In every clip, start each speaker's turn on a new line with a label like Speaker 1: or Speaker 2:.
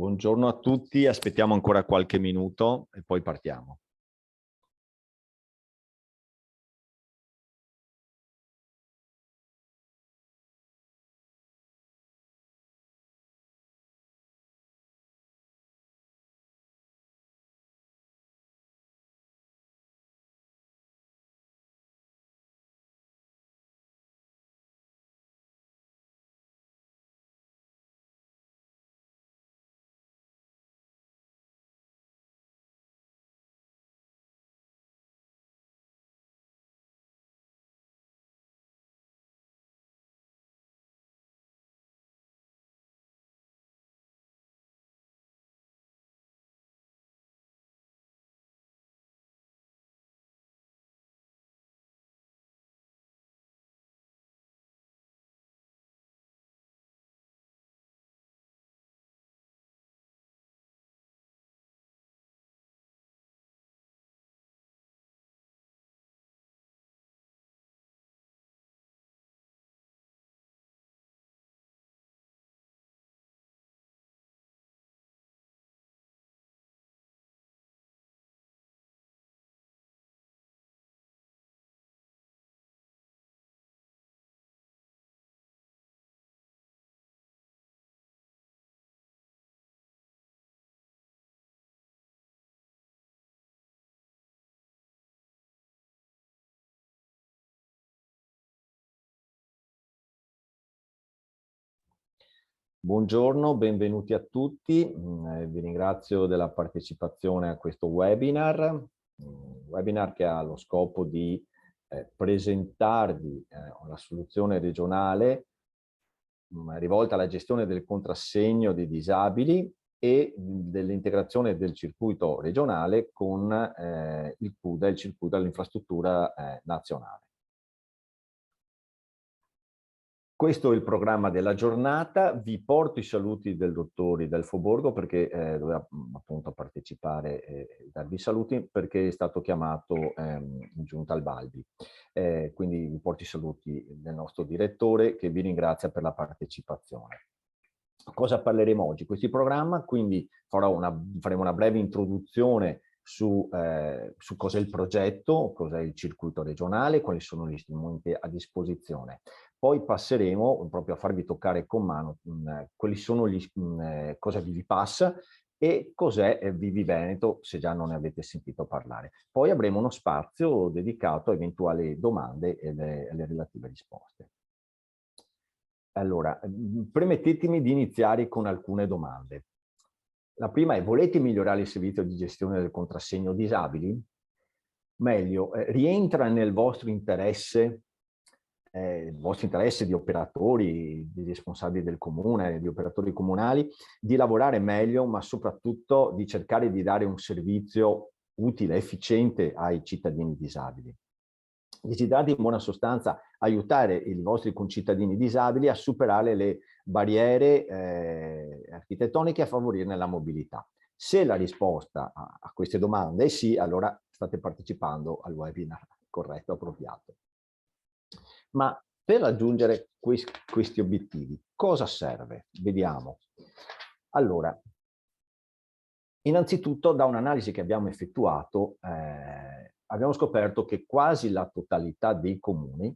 Speaker 1: Buongiorno a tutti, aspettiamo ancora qualche minuto e poi partiamo. Buongiorno, benvenuti a tutti. Vi ringrazio della partecipazione a questo webinar, webinar che ha lo scopo di presentarvi una soluzione regionale rivolta alla gestione del contrassegno dei disabili e dell'integrazione del circuito regionale con il CUDA, il circuito dell'infrastruttura nazionale. Questo è il programma della giornata. Vi porto i saluti del dottor Idelfo Borgo perché doveva appunto partecipare e darvi i saluti perché è stato chiamato in giunta al Valdi. Quindi vi porto i saluti del nostro direttore che vi ringrazia per la partecipazione. Cosa parleremo oggi? Questo programma, quindi faremo una breve introduzione su cos'è il progetto, cos'è il circuito regionale, quali sono gli strumenti a disposizione. Poi passeremo proprio a farvi toccare con mano quali sono cosa è Vivipass e cos'è Vivi Veneto, se già non ne avete sentito parlare. Poi avremo uno spazio dedicato a eventuali domande e le relative risposte. Allora, permettetemi di iniziare con alcune domande. La prima è: volete migliorare il servizio di gestione del contrassegno disabili? Meglio, rientra nel vostro interesse di operatori, di responsabili del comune, di operatori comunali, di lavorare meglio, ma soprattutto di cercare di dare un servizio utile, efficiente ai cittadini disabili. Desiderate in buona sostanza aiutare i vostri concittadini disabili a superare le barriere architettoniche e a favorirne la mobilità. Se la risposta a queste domande è sì, allora state partecipando al webinar corretto, appropriato. Ma per raggiungere questi obiettivi, cosa serve? Vediamo. Allora, innanzitutto da un'analisi che abbiamo effettuato abbiamo scoperto che quasi la totalità dei comuni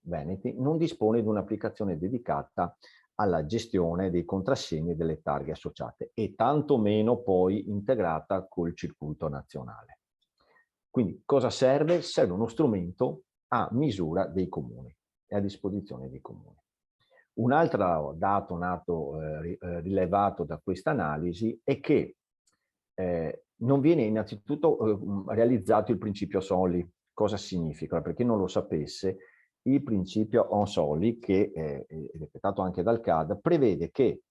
Speaker 1: veneti non dispone di un'applicazione dedicata alla gestione dei contrassegni e delle targhe associate e tantomeno poi integrata col circuito nazionale. Quindi cosa serve? Serve uno strumento a misura dei comuni e a disposizione dei comuni. Un altro dato rilevato da questa analisi è che non viene innanzitutto realizzato il principio Soli. Cosa significa? Per chi non lo sapesse, il principio ONSOLI, che è decretato anche dal CAD, prevede che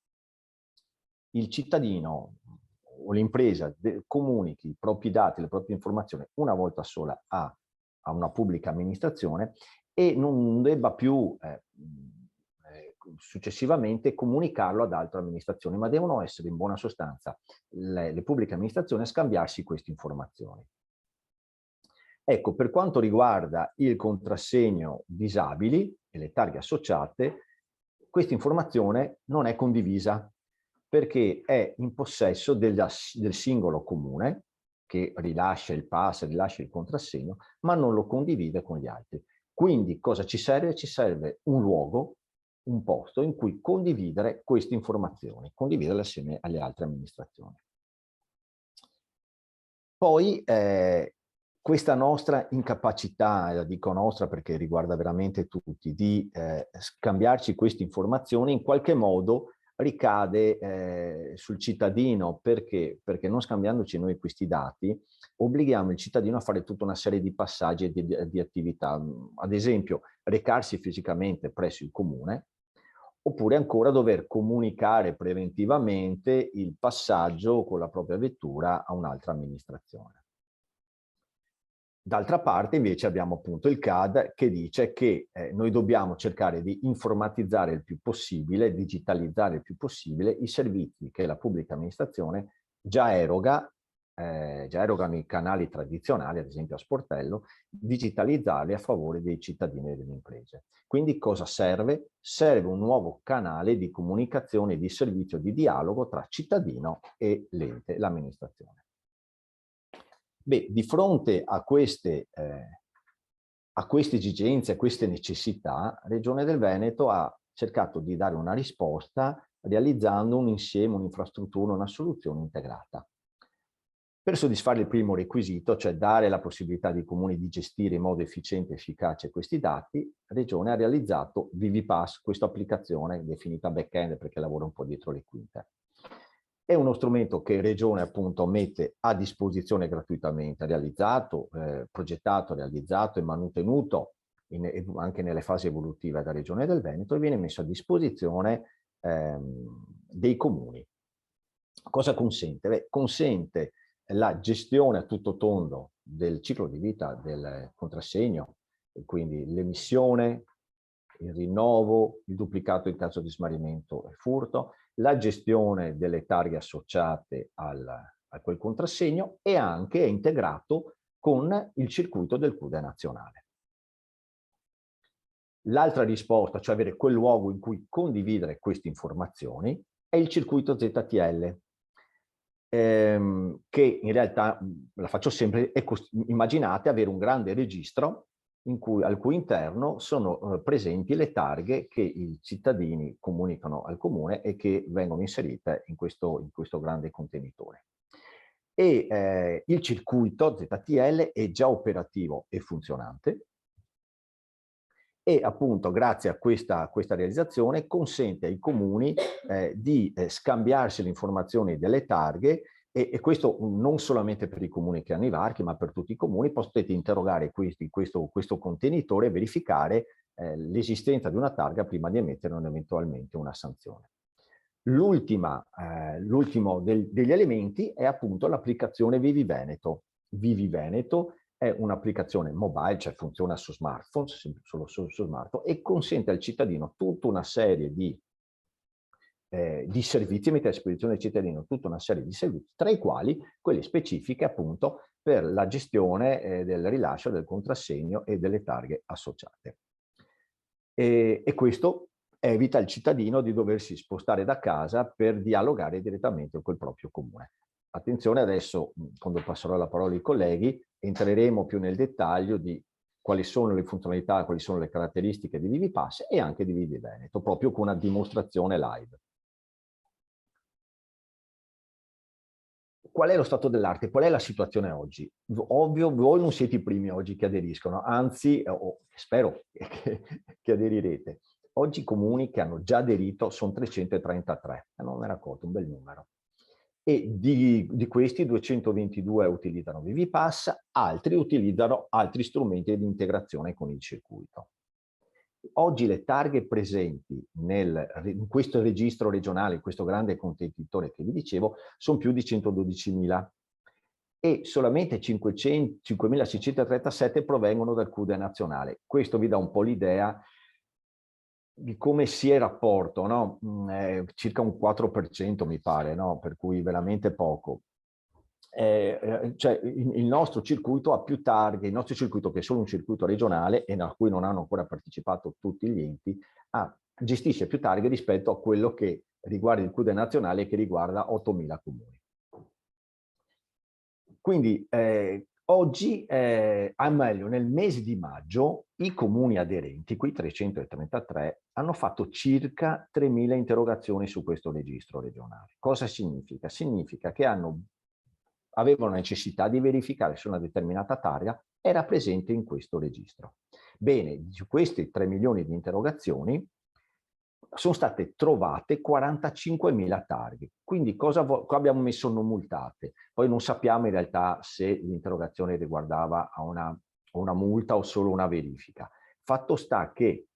Speaker 1: il cittadino o l'impresa comunichi i propri dati, le proprie informazioni una volta sola a una pubblica amministrazione e non debba più successivamente comunicarlo ad altre amministrazioni, ma devono essere in buona sostanza le pubbliche amministrazioni a scambiarsi queste informazioni. Ecco, per quanto riguarda il contrassegno disabili e le targhe associate, questa informazione non è condivisa. perché è in possesso del singolo comune che rilascia il pass, rilascia il contrassegno, ma non lo condivide con gli altri. Quindi cosa ci serve? Ci serve un luogo, un posto in cui condividere queste informazioni, condividerle assieme alle altre amministrazioni. Poi questa nostra incapacità, la dico nostra perché riguarda veramente tutti, di scambiarci queste informazioni in qualche modo ricade sul cittadino. Perché? Perché non scambiandoci noi questi dati obblighiamo il cittadino a fare tutta una serie di passaggi e di attività. Ad esempio, recarsi fisicamente presso il comune, oppure ancora dover comunicare preventivamente il passaggio con la propria vettura a un'altra amministrazione. D'altra parte invece abbiamo appunto il CAD che dice che noi dobbiamo cercare di informatizzare il più possibile, digitalizzare il più possibile i servizi che la pubblica amministrazione già erogano i canali tradizionali, ad esempio a sportello, digitalizzarli a favore dei cittadini e delle imprese. Quindi cosa serve? Serve un nuovo canale di comunicazione, di servizio, di dialogo tra cittadino e l'ente, l'amministrazione. Beh, di fronte a queste esigenze, a queste necessità, Regione del Veneto ha cercato di dare una risposta realizzando un insieme, un'infrastruttura, una soluzione integrata. Per soddisfare il primo requisito, cioè dare la possibilità ai comuni di gestire in modo efficiente e efficace questi dati, Regione ha realizzato ViviPass, questa applicazione definita back-end perché lavora un po' dietro le quinte. È uno strumento che Regione appunto mette a disposizione gratuitamente, realizzato, progettato, realizzato e mantenuto anche nelle fasi evolutive da Regione del Veneto e viene messo a disposizione dei comuni. Cosa consente? Beh, consente la gestione a tutto tondo del ciclo di vita del contrassegno, quindi l'emissione, il rinnovo, il duplicato in caso di smarrimento e furto, la gestione delle targhe associate a quel contrassegno e anche è integrato con il circuito del CUDE nazionale. L'altra risposta, cioè avere quel luogo in cui condividere queste informazioni, è il circuito ZTL, che in realtà, la faccio sempre, immaginate avere un grande registro al cui interno sono presenti le targhe che i cittadini comunicano al comune e che vengono inserite in questo grande contenitore. E il circuito ZTL è già operativo e funzionante e appunto grazie a questa realizzazione consente ai comuni di scambiarsi le informazioni delle targhe e questo non solamente per i comuni che hanno i varchi, ma per tutti i comuni. Potete interrogare questo contenitore e verificare l'esistenza di una targa prima di emettere eventualmente una sanzione. L'ultimo degli elementi è appunto l'applicazione Vivi Veneto. Vivi Veneto è un'applicazione mobile, cioè funziona su smartphone, solo su smartphone, e consente al cittadino tutta una serie di servizi, mette a disposizione del cittadino tutta una serie di servizi, tra i quali quelli specifiche appunto per la gestione del rilascio del contrassegno e delle targhe associate. E questo evita al cittadino di doversi spostare da casa per dialogare direttamente col proprio comune. Attenzione adesso, quando passerò la parola ai colleghi, entreremo più nel dettaglio di quali sono le funzionalità, quali sono le caratteristiche di ViviPass e anche di Vivi Veneto, proprio con una dimostrazione live. Qual è lo stato dell'arte? Qual è la situazione oggi? Ovvio, voi non siete i primi oggi che aderiscono, anzi, spero che aderirete. Oggi i comuni che hanno già aderito sono 333, non me ne accorgo, un bel numero. E di questi 222 utilizzano ViviPass, altri utilizzano altri strumenti di integrazione con il circuito. Oggi le targhe presenti in questo registro regionale, in questo grande contenitore che vi dicevo, sono più di 112.000 e solamente 5.637 provengono dal CUDE nazionale. Questo vi dà un po' l'idea di come sia il rapporto, no? Circa un 4% mi pare, no? Per cui veramente poco. Cioè il nostro circuito ha più targhe, il nostro circuito che è solo un circuito regionale e a cui non hanno ancora partecipato tutti gli enti, gestisce più targhe rispetto a quello che riguarda il CUDE nazionale e che riguarda 8.000 comuni. Quindi oggi, meglio, nel mese di maggio, i comuni aderenti, quei 333, hanno fatto circa 3.000 interrogazioni su questo registro regionale. Cosa significa? Significa che avevano necessità di verificare se una determinata targa era presente in questo registro. Bene, di questi 3 milioni di interrogazioni sono state trovate 45.000 targhe. Quindi qua abbiamo messo non multate. Poi non sappiamo in realtà se l'interrogazione riguardava a una multa o solo una verifica. Fatto sta che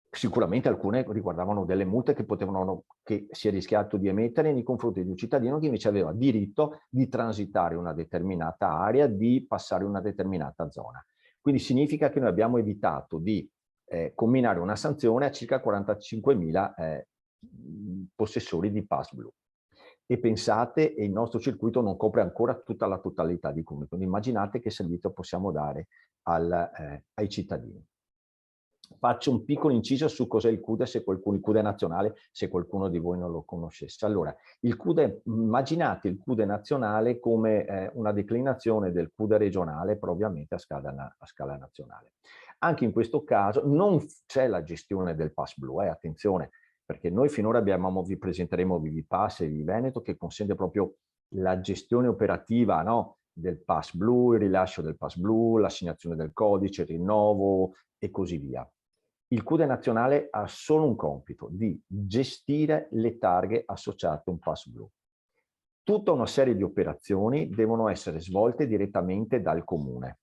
Speaker 1: sicuramente alcune riguardavano delle multe che si è rischiato di emettere nei confronti di un cittadino che invece aveva diritto di transitare una determinata area, di passare una determinata zona. Quindi significa che noi abbiamo evitato di comminare una sanzione a circa 45.000 possessori di pass blu. E pensate, il nostro circuito non copre ancora tutta la totalità di comuni, quindi immaginate che servizio possiamo dare ai cittadini. Faccio un piccolo inciso su cos'è il CUDE, il CUDE nazionale, se qualcuno di voi non lo conoscesse. Allora, il CUDE, immaginate il CUDE nazionale come una declinazione del CUDE regionale, però ovviamente a scala nazionale. Anche in questo caso non c'è la gestione del pass blu, attenzione, perché noi finora vi presenteremo Vivipass e Viveneto, che consente proprio la gestione operativa, no, del pass blu, il rilascio del pass blu, l'assegnazione del codice, il rinnovo e così via. Il CUDE nazionale ha solo un compito, di gestire le targhe associate a un pass blu. Tutta una serie di operazioni devono essere svolte direttamente dal comune.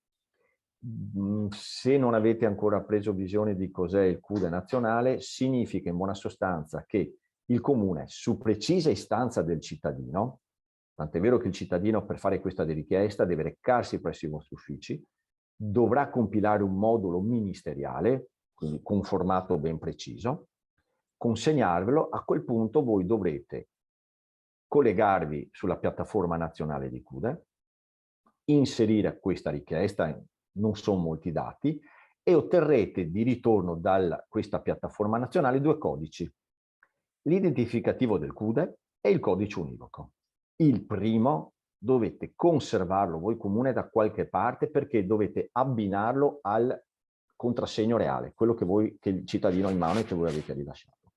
Speaker 1: Se non avete ancora preso visione di cos'è il CUDE nazionale, significa in buona sostanza che il comune, su precisa istanza del cittadino, tant'è vero che il cittadino per fare questa richiesta deve recarsi presso i vostri uffici, dovrà compilare un modulo ministeriale, quindi con un formato ben preciso, consegnarvelo. A quel punto voi dovrete collegarvi sulla piattaforma nazionale di CUDE, inserire questa richiesta, non sono molti dati, e otterrete di ritorno da questa piattaforma nazionale 2 codici, l'identificativo del CUDE e il codice univoco. Il primo dovete conservarlo voi comune da qualche parte perché dovete abbinarlo al contrassegno reale, quello che il cittadino ha in mano e che voi avete rilasciato.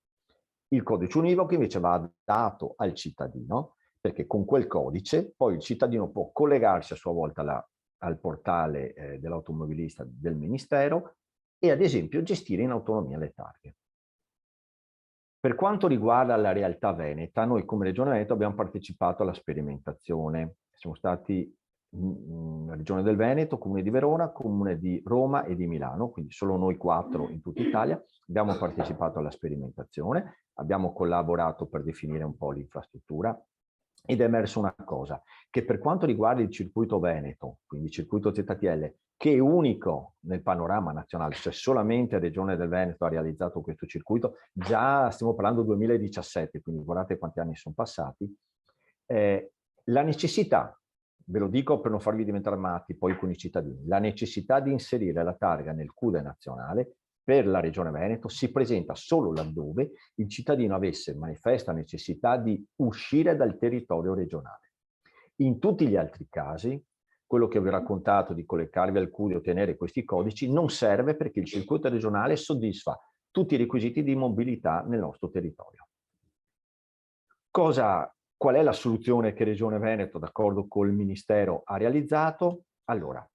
Speaker 1: Il codice univoco invece va dato al cittadino perché con quel codice poi il cittadino può collegarsi a sua volta al portale dell'automobilista del Ministero e ad esempio gestire in autonomia le targhe. Per quanto riguarda la realtà veneta, noi come Regione Veneto abbiamo partecipato alla sperimentazione. Siamo stati Regione del Veneto, Comune di Verona, Comune di Roma e di Milano, quindi solo noi 4 in tutta Italia. Abbiamo partecipato alla sperimentazione, abbiamo collaborato per definire un po' l'infrastruttura ed è emersa una cosa, che per quanto riguarda il circuito Veneto, quindi il circuito ZTL, che è unico nel panorama nazionale, cioè solamente Regione del Veneto ha realizzato questo circuito, già stiamo parlando del 2017, quindi guardate quanti anni sono passati, la necessità, ve lo dico per non farvi diventare matti poi con i cittadini, la necessità di inserire la targa nel CUDE nazionale per la Regione Veneto si presenta solo laddove il cittadino avesse manifesta necessità di uscire dal territorio regionale. In tutti gli altri casi, quello che vi ho raccontato di collegarvi al CUDE e ottenere questi codici non serve perché il circuito regionale soddisfa tutti i requisiti di mobilità nel nostro territorio. Qual è la soluzione che Regione Veneto, d'accordo col Ministero, ha realizzato? Allora,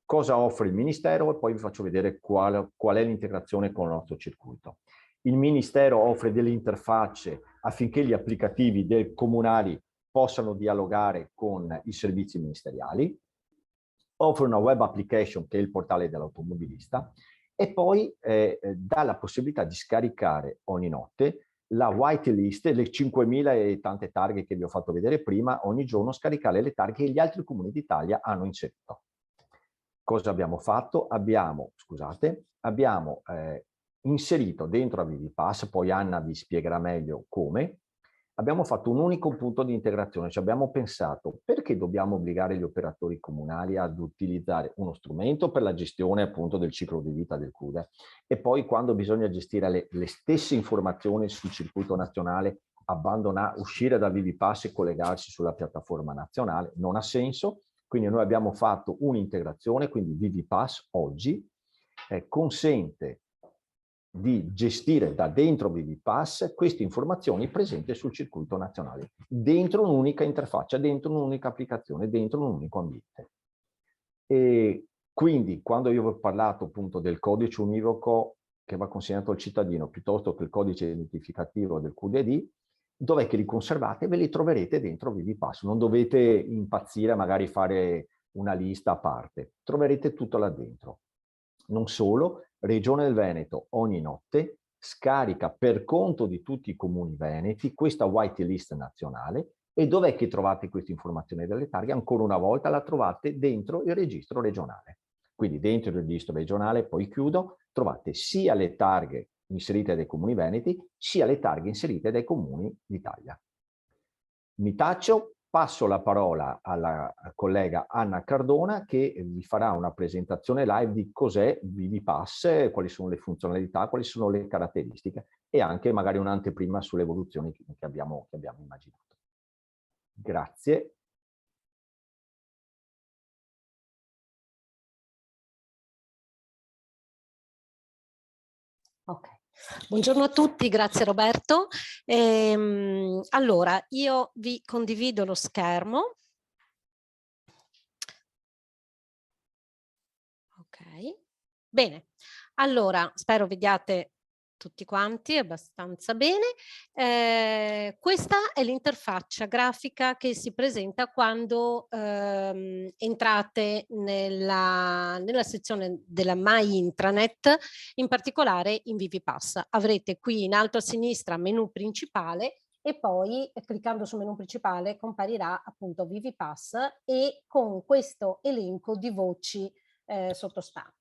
Speaker 1: cosa offre il Ministero e poi vi faccio vedere qual è l'integrazione con il nostro circuito. Il Ministero offre delle interfacce affinché gli applicativi comunali possano dialogare con i servizi ministeriali, offre una web application che è il portale dell'automobilista e poi dà la possibilità di scaricare ogni notte la whitelist, le 5.000 e tante targhe che vi ho fatto vedere prima, ogni giorno scaricare le targhe che gli altri comuni d'Italia hanno inserito. Cosa abbiamo fatto? Abbiamo inserito dentro a Vivipass, poi Anna vi spiegherà meglio come, abbiamo fatto un unico punto di integrazione, cioè abbiamo pensato perché dobbiamo obbligare gli operatori comunali ad utilizzare uno strumento per la gestione appunto del ciclo di vita del CUDE e poi quando bisogna gestire le stesse informazioni sul circuito nazionale uscire da Vivipass e collegarsi sulla piattaforma nazionale, non ha senso. Quindi noi abbiamo fatto un'integrazione, quindi Vivipass oggi consente di gestire da dentro Vivipass queste informazioni presenti sul circuito nazionale, dentro un'unica interfaccia, dentro un'unica applicazione, dentro un unico ambiente. E quindi quando io vi ho parlato appunto del codice univoco che va consegnato al cittadino piuttosto che il codice identificativo del QDD, dov'è che li conservate? Ve li troverete dentro Vivipass, non dovete impazzire, magari fare una lista a parte, troverete tutto là dentro. Non solo, Regione del Veneto ogni notte scarica per conto di tutti i comuni veneti questa white list nazionale. E dov'è che trovate questa informazione delle targhe? Ancora una volta la trovate dentro il registro regionale. Quindi dentro il registro regionale, poi chiudo, trovate sia le targhe inserite dai comuni veneti, sia le targhe inserite dai comuni d'Italia. Mi taccio, passo la parola alla collega Anna Cardona che vi farà una presentazione live di cos'è Vivipass, quali sono le funzionalità, quali sono le caratteristiche e anche magari un'anteprima sulle evoluzioni che abbiamo immaginato. Grazie.
Speaker 2: Ok, buongiorno a tutti, grazie Roberto. Allora, io vi condivido lo schermo. Ok, bene. Allora, spero vediate tutti quanti abbastanza bene. Questa è l'interfaccia grafica che si presenta quando entrate nella sezione della My Intranet, in particolare in Vivipass. Avrete qui in alto a sinistra menu principale e poi cliccando sul menu principale comparirà appunto Vivipass e con questo elenco di voci sottostanti.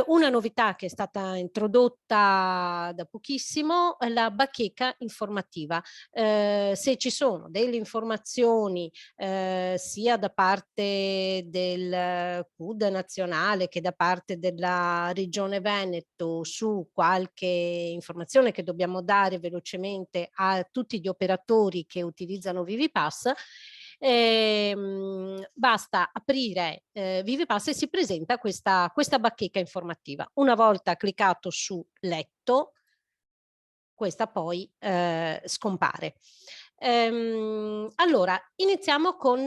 Speaker 2: Una novità che è stata introdotta da pochissimo è la bacheca informativa. Se ci sono delle informazioni sia da parte del CUD nazionale che da parte della Regione Veneto su qualche informazione che dobbiamo dare velocemente a tutti gli operatori che utilizzano Vivipass, basta aprire Vivipass e si presenta questa bacheca informativa. Una volta cliccato su letto, questa poi scompare. Allora, iniziamo con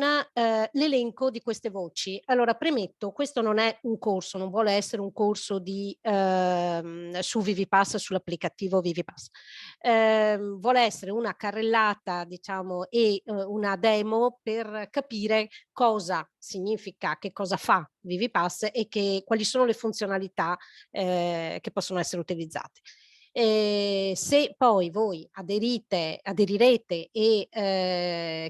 Speaker 2: l'elenco di queste voci. Allora, premetto, questo non è un corso, non vuole essere un corso su Vivipass, sull'applicativo Vivipass. Vuole essere una carrellata, diciamo, e una demo per capire cosa significa, che cosa fa Vivipass e quali sono le funzionalità che possono essere utilizzate. Se poi voi aderirete e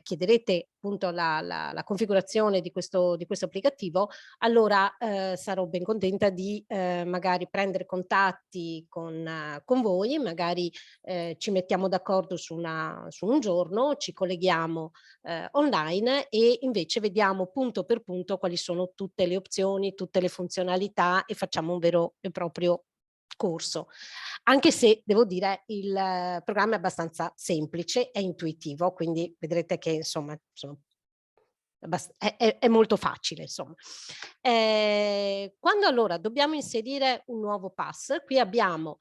Speaker 2: chiederete appunto la configurazione di questo applicativo, allora sarò ben contenta di magari prendere contatti con voi, magari ci mettiamo d'accordo su un giorno, ci colleghiamo online e invece vediamo punto per punto quali sono tutte le opzioni, tutte le funzionalità e facciamo un vero e proprio corso, anche se devo dire il programma è abbastanza semplice e intuitivo, quindi vedrete che insomma è molto facile, insomma. Quando allora dobbiamo inserire un nuovo pass, qui abbiamo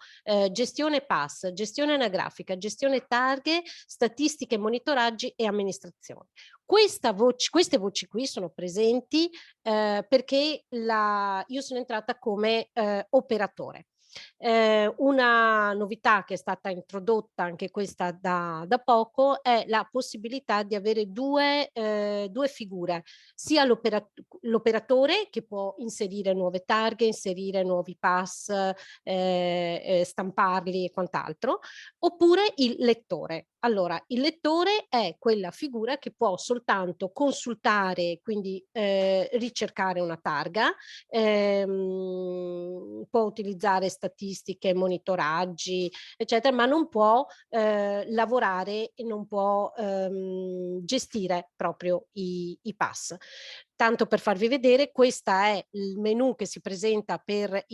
Speaker 2: gestione pass, gestione anagrafica, gestione targhe, statistiche, monitoraggi e amministrazione. Queste voci qui sono presenti perché io sono entrata come operatore. Una novità che è stata introdotta anche questa da poco è la possibilità di avere due figure, sia l'operatore che può inserire nuove targhe, inserire nuovi pass, stamparli e quant'altro, oppure il lettore. Allora, il lettore è quella figura che può soltanto consultare, quindi ricercare una targa, può utilizzare statistiche, monitoraggi, eccetera, ma non può lavorare e non può gestire proprio i pass. Tanto per farvi vedere, questo è il menu che si presenta per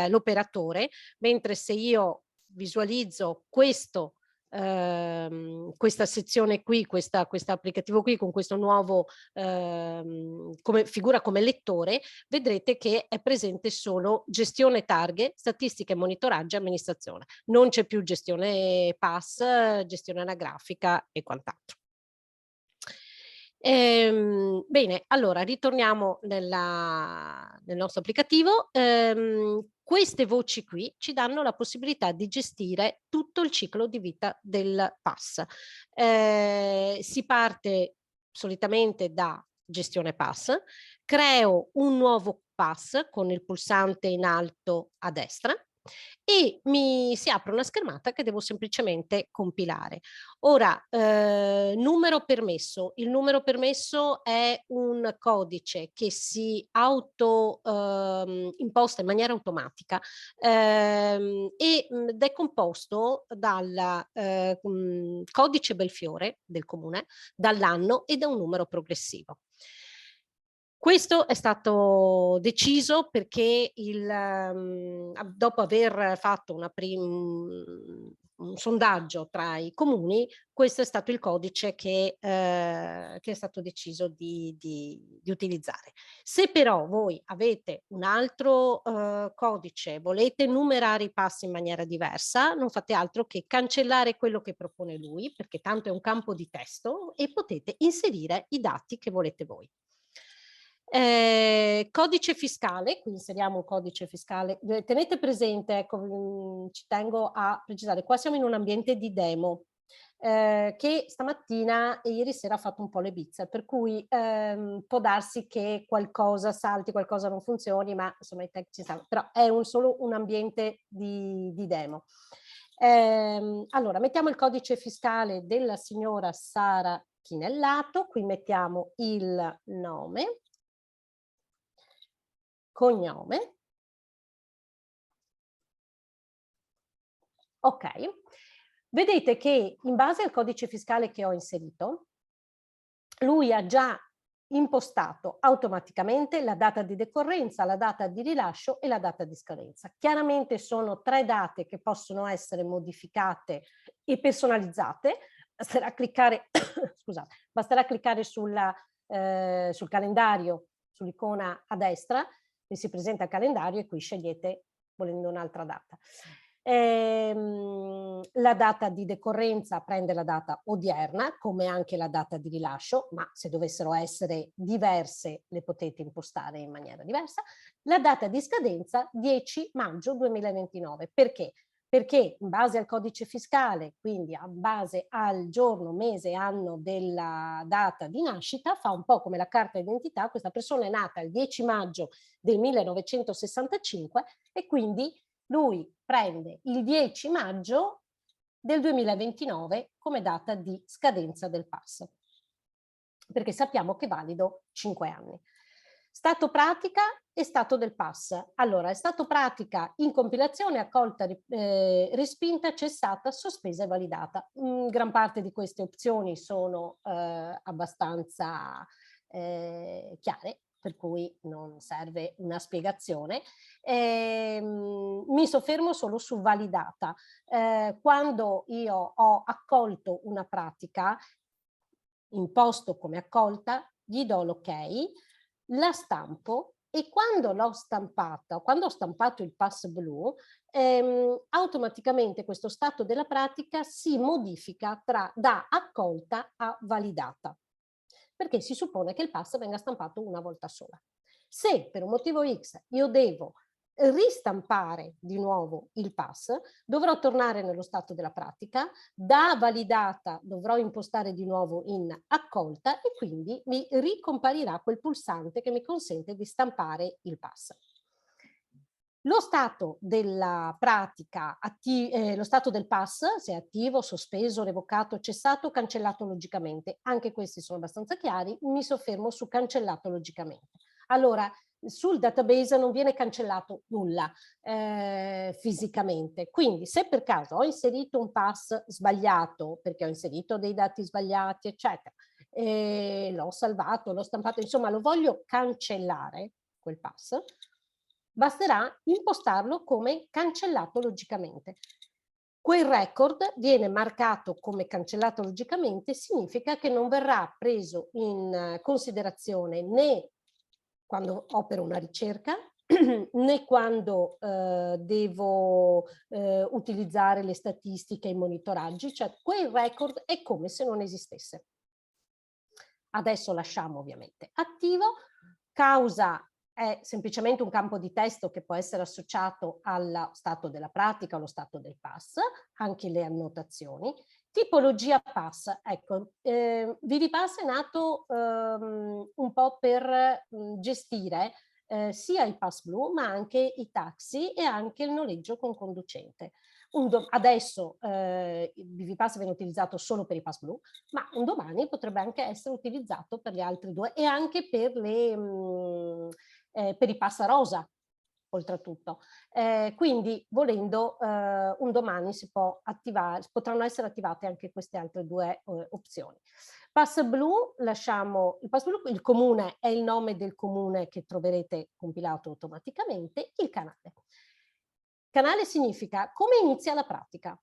Speaker 2: l'operatore, mentre se io visualizzo questo questa sezione qui, questo applicativo qui con questo nuovo figura come lettore, vedrete che è presente solo gestione targhe, statistiche, monitoraggio e amministrazione. Non c'è più gestione pass, gestione anagrafica e quant'altro. Bene, allora ritorniamo nel nostro applicativo. Queste voci qui ci danno la possibilità di gestire tutto il ciclo di vita del pass. Si parte solitamente da gestione pass, creo un nuovo pass con il pulsante in alto a destra e mi si apre una schermata che devo semplicemente compilare. Ora, numero permesso. Il numero permesso è un codice che si imposta in maniera automatica ed è composto dal codice Belfiore del comune, dall'anno e da un numero progressivo. Questo è stato deciso perché dopo aver fatto un sondaggio tra i comuni, questo è stato il codice che è stato deciso di utilizzare. Se però voi avete un altro codice, volete numerare i passi in maniera diversa, non fate altro che cancellare quello che propone lui, perché tanto è un campo di testo, e potete inserire i dati che volete voi. Codice fiscale, qui inseriamo un codice fiscale, tenete presente, ecco, ci tengo a precisare, qua siamo in un ambiente di demo, che stamattina e ieri sera ha fatto un po' le bizze, per cui può darsi che qualcosa salti, qualcosa non funzioni, ma insomma i tecnici sanno, però è solo un ambiente di demo. Allora, mettiamo il codice fiscale della signora Sara Chinellato, qui mettiamo il nome, cognome. Ok, vedete che in base al codice fiscale che ho inserito, lui ha già impostato automaticamente la data di decorrenza, la data di rilascio e la data di scadenza. Chiaramente sono 3 date che possono essere modificate e personalizzate. Basterà cliccare, scusate, basterà cliccare sul calendario, sull'icona a destra, vi si presenta il calendario e qui scegliete volendo un'altra data. La data di decorrenza prende la data odierna, come anche la data di rilascio, ma se dovessero essere diverse le potete impostare in maniera diversa. La data di scadenza 10 maggio 2029. Perché? Perché in base al codice fiscale, quindi a base al giorno, mese, anno della data di nascita, fa un po' come la carta d'identità, questa persona è nata il 10 maggio del 1965 e quindi lui prende il 10 maggio del 2029 come data di scadenza del pass, perché sappiamo che è valido 5 anni. Stato pratica e stato del pass. Allora, è stato pratica in compilazione, accolta, respinta, cessata, sospesa e validata. Gran parte di queste opzioni sono abbastanza chiare, per cui non serve una spiegazione. Mi soffermo solo su validata. Quando io ho accolto una pratica, imposto come accolta, gli do l'ok, la stampo e quando l'ho stampata, quando ho stampato il pass blu, automaticamente questo stato della pratica si modifica da accolta a validata, perché si suppone che il pass venga stampato una volta sola. Se per un motivo X io devo ristampare di nuovo il pass, dovrò tornare nello stato della pratica, da validata dovrò impostare di nuovo in accolta e quindi mi ricomparirà quel pulsante che mi consente di stampare il pass. Lo stato della pratica, lo stato del pass, se è attivo, sospeso, revocato, cessato, cancellato logicamente. Anche questi sono abbastanza chiari, mi soffermo su cancellato logicamente. Allora, sul database non viene cancellato nulla fisicamente, quindi se per caso ho inserito un pass sbagliato, perché ho inserito dei dati sbagliati, eccetera, l'ho salvato, l'ho stampato, insomma lo voglio cancellare, quel pass, basterà impostarlo come cancellato logicamente. Quel record viene marcato come cancellato logicamente, significa che non verrà preso in considerazione né quando opero una ricerca, né quando devo utilizzare le statistiche e i monitoraggi, cioè quel record è come se non esistesse. Adesso lasciamo ovviamente attivo. Causa è semplicemente un campo di testo che può essere associato allo stato della pratica, allo stato del pass, anche le annotazioni. Tipologia pass, ecco, ViviPass è nato un po' per gestire sia i pass blu ma anche i taxi e anche il noleggio con conducente. Adesso il ViviPass viene utilizzato solo per i pass blu, ma un domani potrebbe anche essere utilizzato per gli altri due e anche per i pass rosa, oltretutto. Quindi, volendo, un domani si può attivare, potranno essere attivate anche queste altre due opzioni. Pass blu, lasciamo il pass blu, il comune è il nome del comune che troverete compilato automaticamente, il canale. Canale significa come inizia la pratica.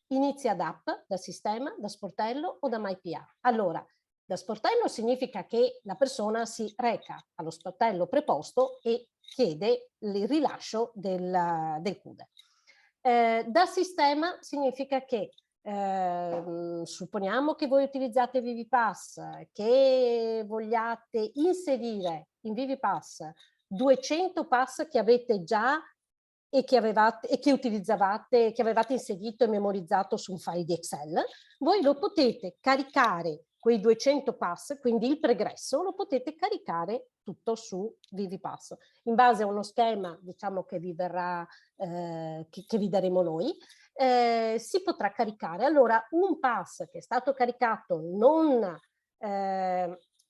Speaker 2: Inizia da app, da sistema, da sportello o da MyPA. Allora, da sportello significa che la persona si reca allo sportello preposto e chiede il rilascio del CUDE. Da sistema significa che supponiamo che voi utilizzate ViviPass, che vogliate inserire in ViviPass 200 pass che avete già e che utilizzavate, che avevate inserito e memorizzato su un file di Excel, voi lo potete caricare, quei 200 pass, quindi il pregresso, lo potete caricare tutto su ViviPass. In base a uno schema, diciamo, che vi verrà, che vi daremo noi, si potrà caricare. Allora, un pass che è stato caricato non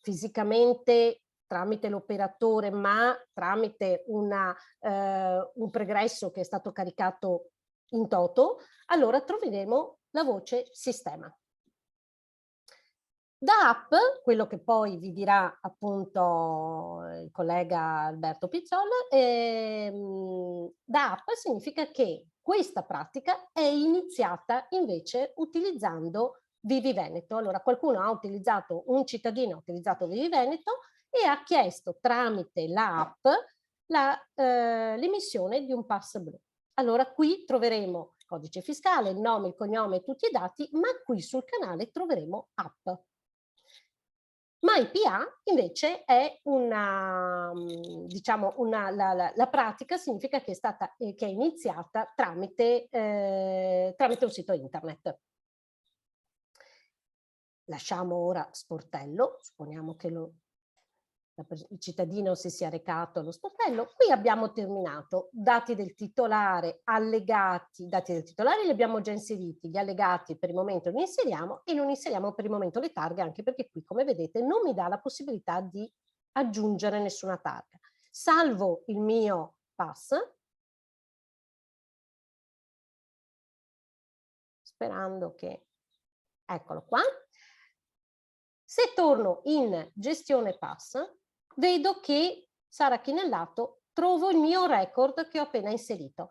Speaker 2: fisicamente tramite l'operatore, ma tramite un pregresso che è stato caricato in toto, allora troveremo la voce sistema. Da app, quello che poi vi dirà appunto il collega Alberto Pizzol, da app significa che questa pratica è iniziata invece utilizzando Vivi Veneto. Allora qualcuno ha utilizzato, un cittadino ha utilizzato Vivi Veneto e ha chiesto tramite l'app l'emissione di un pass blu. Allora qui troveremo il codice fiscale, il nome, il cognome e tutti i dati, ma qui sul canale troveremo app. MyPA invece è una, diciamo, la pratica significa che è iniziata tramite un sito internet. Lasciamo ora sportello, supponiamo che il cittadino si sia recato allo sportello. Qui abbiamo terminato. Dati del titolare, allegati, dati del titolare li abbiamo già inseriti, gli allegati per il momento li inseriamo e non inseriamo per il momento le targhe, anche perché qui, come vedete, non mi dà la possibilità di aggiungere nessuna targa. Salvo il mio pass, sperando che, eccolo qua. Se torno in gestione pass, vedo che Sara Chinellato trovo il mio record che ho appena inserito.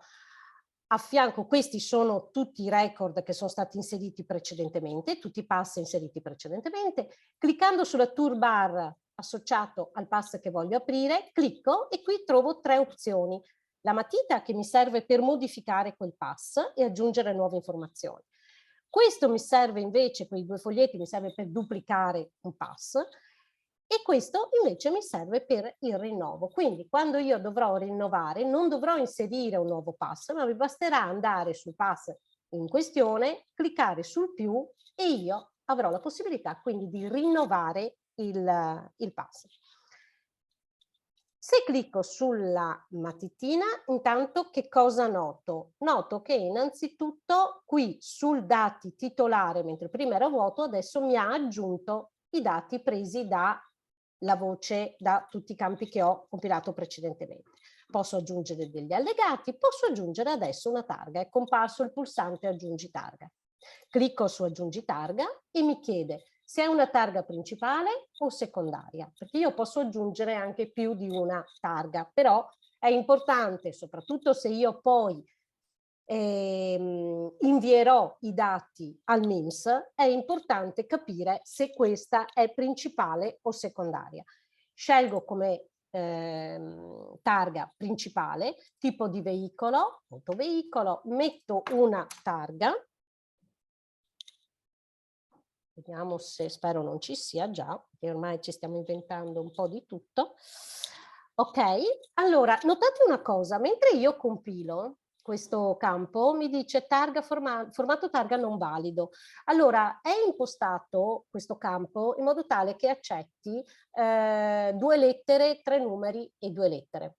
Speaker 2: A fianco, questi sono tutti i record che sono stati inseriti precedentemente, tutti i pass inseriti precedentemente. Cliccando sulla toolbar associato al pass che voglio aprire, clicco e qui trovo tre opzioni. La matita che mi serve per modificare quel pass e aggiungere nuove informazioni. Questo mi serve invece, quei due foglietti mi serve per duplicare un pass e questo invece mi serve per il rinnovo. Quindi quando io dovrò rinnovare non dovrò inserire un nuovo pass, ma mi basterà andare sul pass in questione, cliccare sul più e io avrò la possibilità quindi di rinnovare il pass. Se clicco sulla matitina, intanto che cosa noto? Noto che innanzitutto qui sul dati titolare, mentre prima era vuoto, adesso mi ha aggiunto i dati presi dalla voce, da tutti i campi che ho compilato precedentemente. Posso aggiungere degli allegati, posso aggiungere adesso una targa. È comparso il pulsante aggiungi targa. Clicco su aggiungi targa e mi chiede se è una targa principale o secondaria, perché io posso aggiungere anche più di una targa, però è importante, soprattutto se io poi invierò i dati al MIMS, è importante capire se questa è principale o secondaria. Scelgo come targa principale, tipo di veicolo, autoveicolo, metto una targa, vediamo se, spero non ci sia già, perché ormai ci stiamo inventando un po' di tutto. Ok, allora notate una cosa, mentre io compilo questo campo mi dice targa formato targa non valido. Allora è impostato questo campo in modo tale che accetti 2 lettere, 3 numeri e 2 lettere.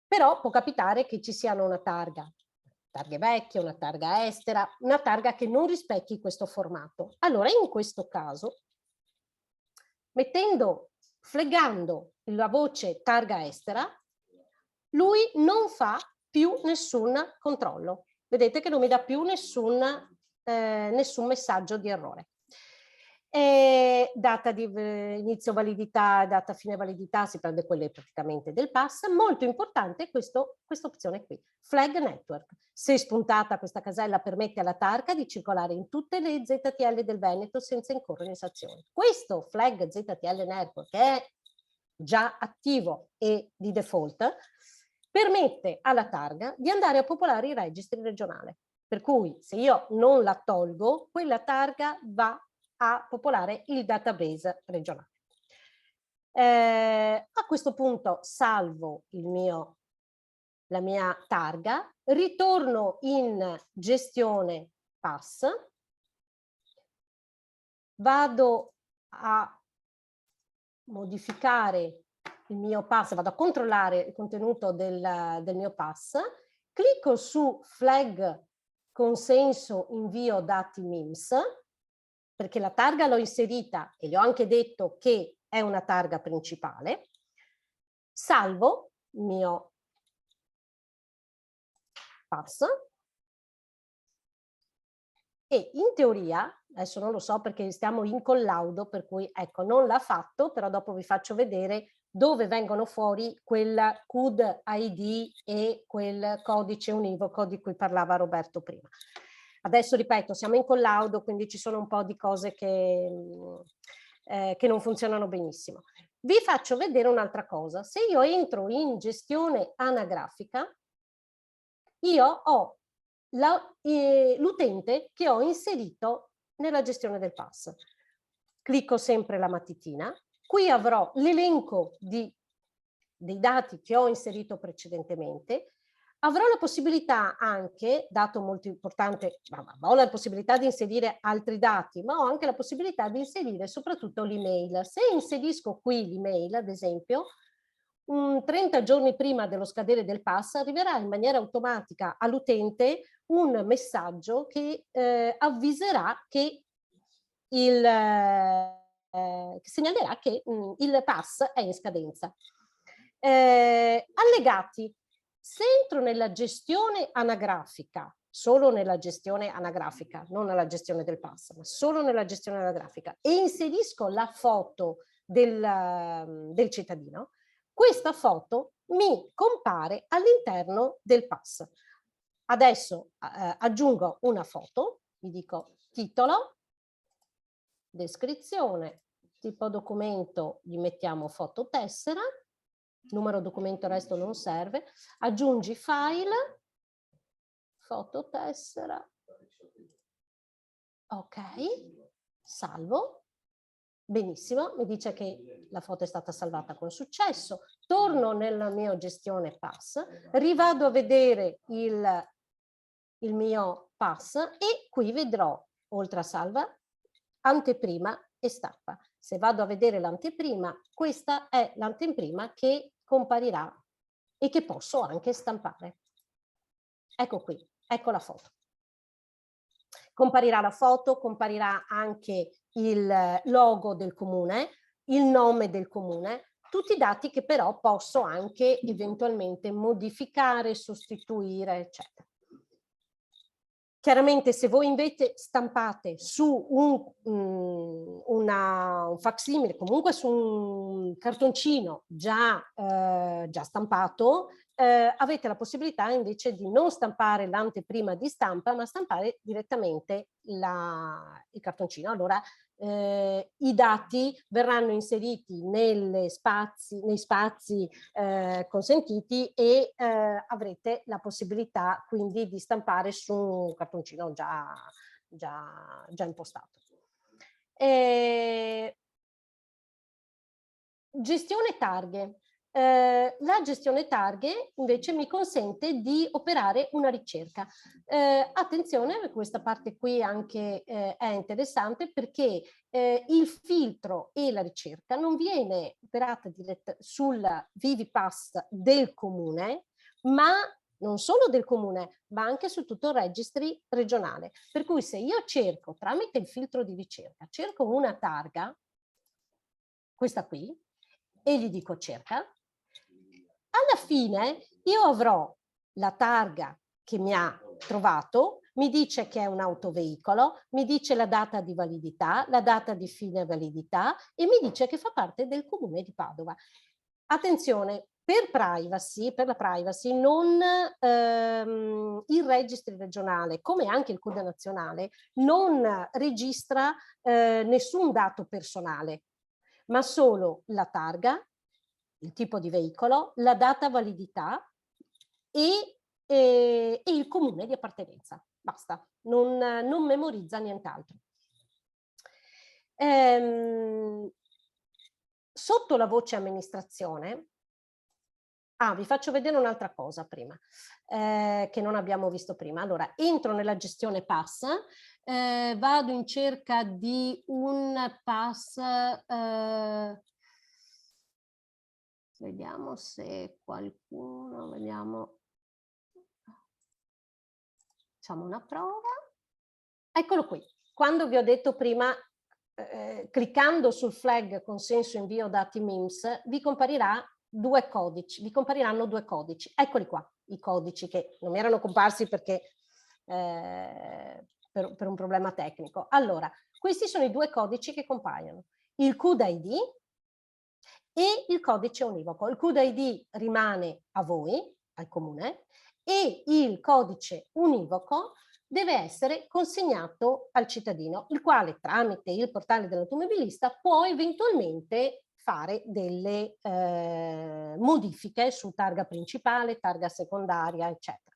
Speaker 2: Però può capitare che ci siano una targhe vecchie, una targa estera, una targa che non rispecchi questo formato. Allora in questo caso, flaggando la voce targa estera, lui non fa più nessun controllo. Vedete che non mi dà più nessun messaggio di errore. Data di inizio validità, data fine validità, si prende quelle praticamente del pass. Molto importante questa opzione qui, flag network. Se spuntata questa casella permette alla targa di circolare in tutte le ZTL del Veneto senza incorrere in sanzioni. Questo flag ZTL network, che è già attivo e di default, permette alla targa di andare a popolare i registri regionali. Per cui se io non la tolgo, quella targa va a popolare il database regionale. A questo punto salvo la mia targa, ritorno in gestione pass, vado a modificare il mio pass, vado a controllare il contenuto del mio pass, clicco su flag consenso invio dati MIMS, perché la targa l'ho inserita e gli ho anche detto che è una targa principale, salvo il mio pass e in teoria, adesso non lo so perché stiamo in collaudo, per cui ecco non l'ha fatto, però dopo vi faccio vedere dove vengono fuori quel CUD ID e quel codice univoco di cui parlava Roberto prima. Adesso ripeto, siamo in collaudo, quindi ci sono un po' di cose che non funzionano benissimo. Vi faccio vedere un'altra cosa. Se io entro in gestione anagrafica, io ho l'utente che ho inserito nella gestione del pass. Clicco sempre la matitina. Qui avrò l'elenco dei dati che ho inserito precedentemente. Avrò la possibilità anche, dato molto importante, ho la possibilità di inserire altri dati, ma ho anche la possibilità di inserire soprattutto l'email. Se inserisco qui l'email, ad esempio, 30 giorni prima dello scadere del pass arriverà in maniera automatica all'utente un messaggio che avviserà che segnalerà che il pass è in scadenza. Allegati. Se entro nella gestione anagrafica, solo nella gestione anagrafica, non nella gestione del pass, ma solo nella gestione anagrafica, e inserisco la foto del cittadino, questa foto mi compare all'interno del pass. Adesso aggiungo una foto, gli dico titolo, descrizione, tipo documento, gli mettiamo fototessera, numero documento resto non serve, aggiungi file, fototessera, ok, salvo, benissimo, mi dice che la foto è stata salvata con successo, torno nella mia gestione pass, rivado a vedere il mio pass e qui vedrò, oltre a salva, anteprima e stampa. Se vado a vedere l'anteprima, questa è l'anteprima che comparirà e che posso anche stampare. Ecco qui, ecco la foto. Comparirà la foto, comparirà anche il logo del comune, il nome del comune, tutti i dati che però posso anche eventualmente modificare, sostituire, eccetera. Chiaramente se voi invece stampate su un facsimile, comunque su un cartoncino già stampato, avete la possibilità invece di non stampare l'anteprima di stampa, ma stampare direttamente il cartoncino. Allora i dati verranno inseriti nei spazi consentiti e avrete la possibilità quindi di stampare su un cartoncino già impostato. Gestione targhe. La gestione targhe invece mi consente di operare una ricerca. Attenzione, questa parte qui anche è interessante perché il filtro e la ricerca non viene operata sul ViviPass del comune, ma non solo del comune, ma anche su tutto il registry regionale. Per cui se io cerco tramite il filtro di ricerca, cerco una targa, questa qui, e gli dico cerca, alla fine io avrò la targa che mi ha trovato, mi dice che è un autoveicolo, mi dice la data di validità, la data di fine validità e mi dice che fa parte del comune di Padova. Attenzione, per la privacy, il registro regionale, come anche il code nazionale, non registra nessun dato personale, ma solo la targa, il tipo di veicolo, la data validità e il comune di appartenenza. Basta, non memorizza nient'altro. Sotto la voce amministrazione, vi faccio vedere un'altra cosa prima, che non abbiamo visto prima. Allora, entro nella gestione pass, vado in cerca di un pass, vediamo se qualcuno, vediamo, facciamo una prova. Eccolo qui. Quando vi ho detto prima, cliccando sul flag consenso invio dati MIMS, vi compariranno due codici. Eccoli qua, i codici che non mi erano comparsi perché per un problema tecnico. Allora, questi sono i due codici che compaiono. Il CUD ID e il codice univoco. Il CUD ID rimane a voi, al comune, e il codice univoco deve essere consegnato al cittadino, il quale tramite il portale dell'automobilista può eventualmente fare delle modifiche su targa principale, targa secondaria, eccetera.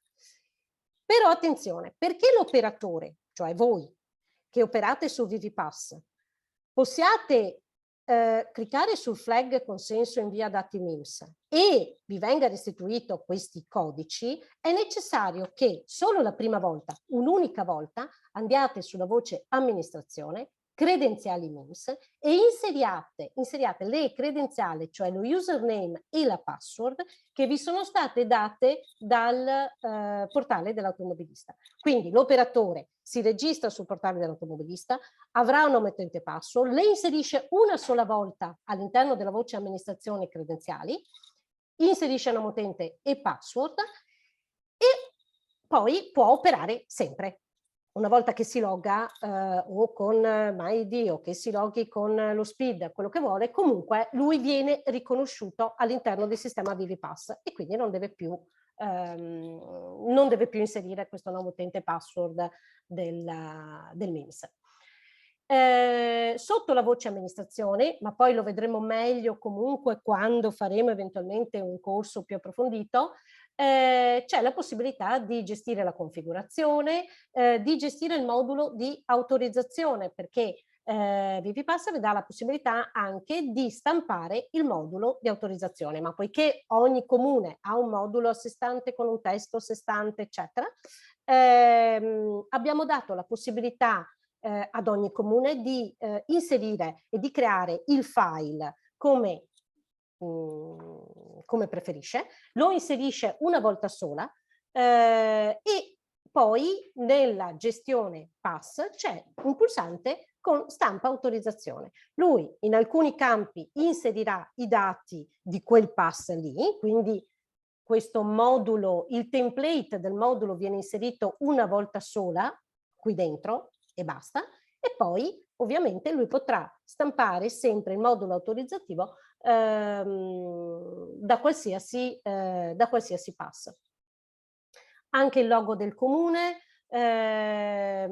Speaker 2: Però attenzione, perché l'operatore, cioè voi che operate su ViviPass, possiate cliccare sul flag consenso invia dati MIMS e vi venga restituito questi codici, è necessario che solo la prima volta, un'unica volta, andiate sulla voce amministrazione, credenziali MIMS e inseriate le credenziali, cioè lo username e la password che vi sono state date dal portale dell'automobilista. Quindi l'operatore si registra sul portale dell'automobilista, avrà un nome utente password, le inserisce una sola volta all'interno della voce amministrazione credenziali, inserisce nome utente e password e poi può operare sempre. Una volta che si logga o con MyID o che si loghi con lo SPID, quello che vuole, comunque lui viene riconosciuto all'interno del sistema ViviPass e quindi non deve più inserire questo nome utente password del MIMS. Sotto la voce amministrazione, ma poi lo vedremo meglio comunque quando faremo eventualmente un corso più approfondito, c'è la possibilità di gestire la configurazione, di gestire il modulo di autorizzazione, perché ViviPass vi dà la possibilità anche di stampare il modulo di autorizzazione, ma poiché ogni comune ha un modulo a sé stante con un testo a sé stante, eccetera, abbiamo dato la possibilità ad ogni comune di inserire e di creare il file come preferisce, lo inserisce una volta sola e poi nella gestione pass c'è un pulsante con stampa autorizzazione. Lui in alcuni campi inserirà i dati di quel pass lì, quindi questo modulo, il template del modulo viene inserito una volta sola qui dentro e basta, e poi ovviamente lui potrà stampare sempre il modulo autorizzativo da qualsiasi pass. Anche il logo del comune e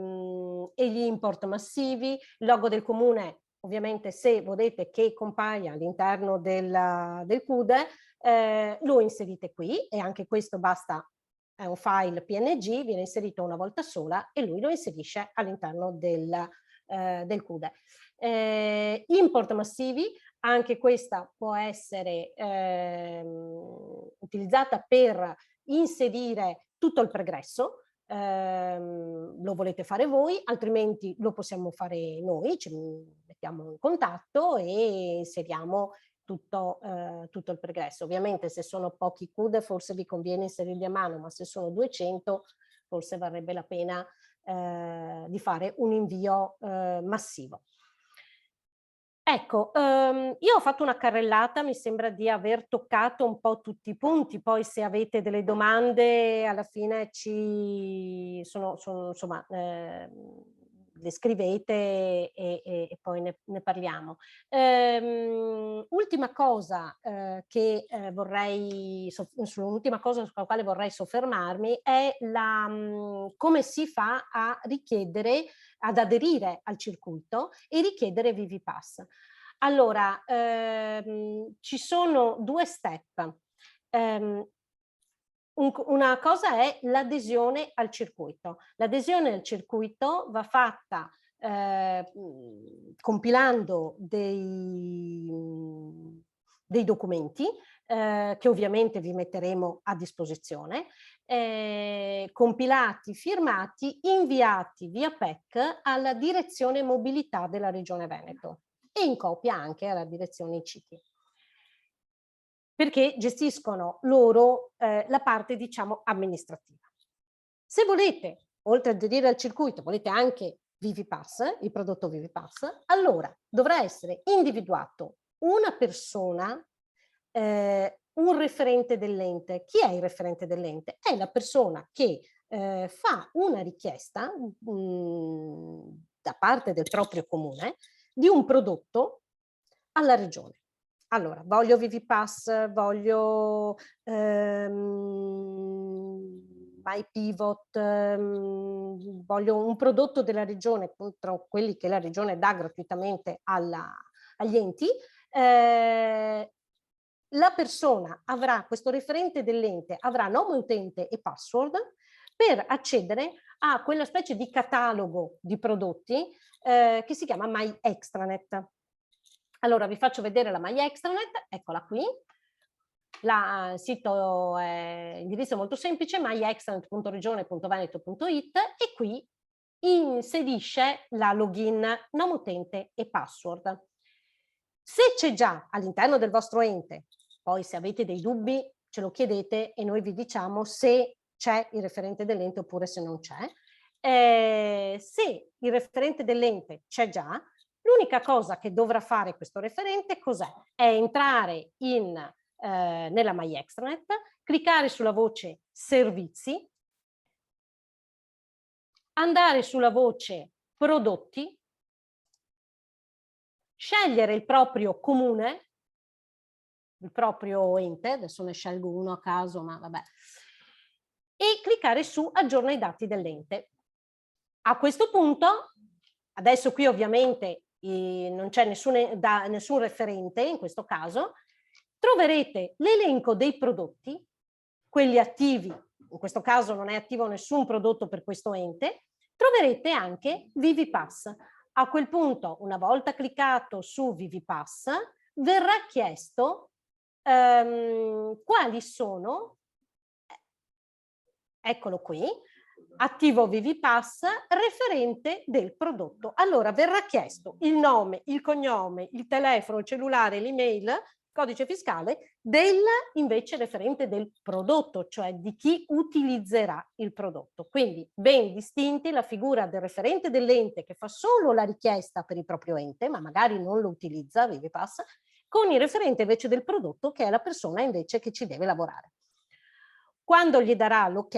Speaker 2: gli import massivi. Il logo del comune, ovviamente, se volete che compaia all'interno del CUDE, lo inserite qui, e anche questo basta, è un file PNG, viene inserito una volta sola e lui lo inserisce all'interno del CUDE. Import massivi, anche questa può essere utilizzata per inserire tutto il pregresso. Lo volete fare voi, altrimenti lo possiamo fare noi, ci mettiamo in contatto e inseriamo tutto il pregresso. Ovviamente se sono pochi CUD forse vi conviene inserirli a mano, ma se sono 200 forse varrebbe la pena di fare un invio massivo. Ecco, io ho fatto una carrellata, mi sembra di aver toccato un po' tutti i punti, poi se avete delle domande alla fine insomma, le scrivete e poi ne parliamo. Ultima cosa sull'ultima cosa sulla quale vorrei soffermarmi è come si fa a richiedere, ad aderire al circuito e richiedere ViviPass. Allora, ci sono due step. Una cosa è l'adesione al circuito. L'adesione al circuito va fatta compilando dei documenti che ovviamente vi metteremo a disposizione, compilati, firmati, inviati via PEC alla direzione mobilità della Regione Veneto e in copia anche alla direzione ICT, perché gestiscono loro la parte, diciamo, amministrativa. Se volete, oltre ad aderire al circuito, volete anche ViviPass, il prodotto ViviPass, allora dovrà essere individuato una persona, un referente dell'ente. Chi è il referente dell'ente? È la persona che fa una richiesta da parte del proprio comune di un prodotto alla regione. Allora, voglio ViviPass, voglio MyPivot, voglio un prodotto della regione, tra quelli che la regione dà gratuitamente agli enti. La persona avrà, questo referente dell'ente avrà nome utente e password per accedere a quella specie di catalogo di prodotti che si chiama MyExtranet. Allora vi faccio vedere la MyExtranet, eccola qui. Il sito l'indirizzo è molto semplice, myextranet.regione.veneto.it, e qui inserisce la login, nome utente e password. Se c'è già all'interno del vostro ente, poi se avete dei dubbi ce lo chiedete e noi vi diciamo se c'è il referente dell'ente oppure se non c'è. Se il referente dell'ente c'è già, l'unica cosa che dovrà fare questo referente cos'è? È entrare nella MyExtranet, cliccare sulla voce servizi, andare sulla voce prodotti, scegliere il proprio comune, il proprio ente, adesso ne scelgo uno a caso, ma vabbè, e cliccare su aggiorna i dati dell'ente. A questo punto, adesso qui ovviamente non c'è nessun referente in questo caso, troverete l'elenco dei prodotti, quelli attivi, in questo caso non è attivo nessun prodotto per questo ente, troverete anche ViviPass. A quel punto, una volta cliccato su ViviPass, verrà chiesto quali sono, eccolo qui, attivo ViviPass, referente del prodotto. Allora verrà chiesto il nome, il cognome, il telefono, il cellulare, l'email, codice fiscale invece referente del prodotto, cioè di chi utilizzerà il prodotto. Quindi ben distinti la figura del referente dell'ente che fa solo la richiesta per il proprio ente, ma magari non lo utilizza ViviPass, con il referente invece del prodotto che è la persona invece che ci deve lavorare. Quando gli darà l'ok,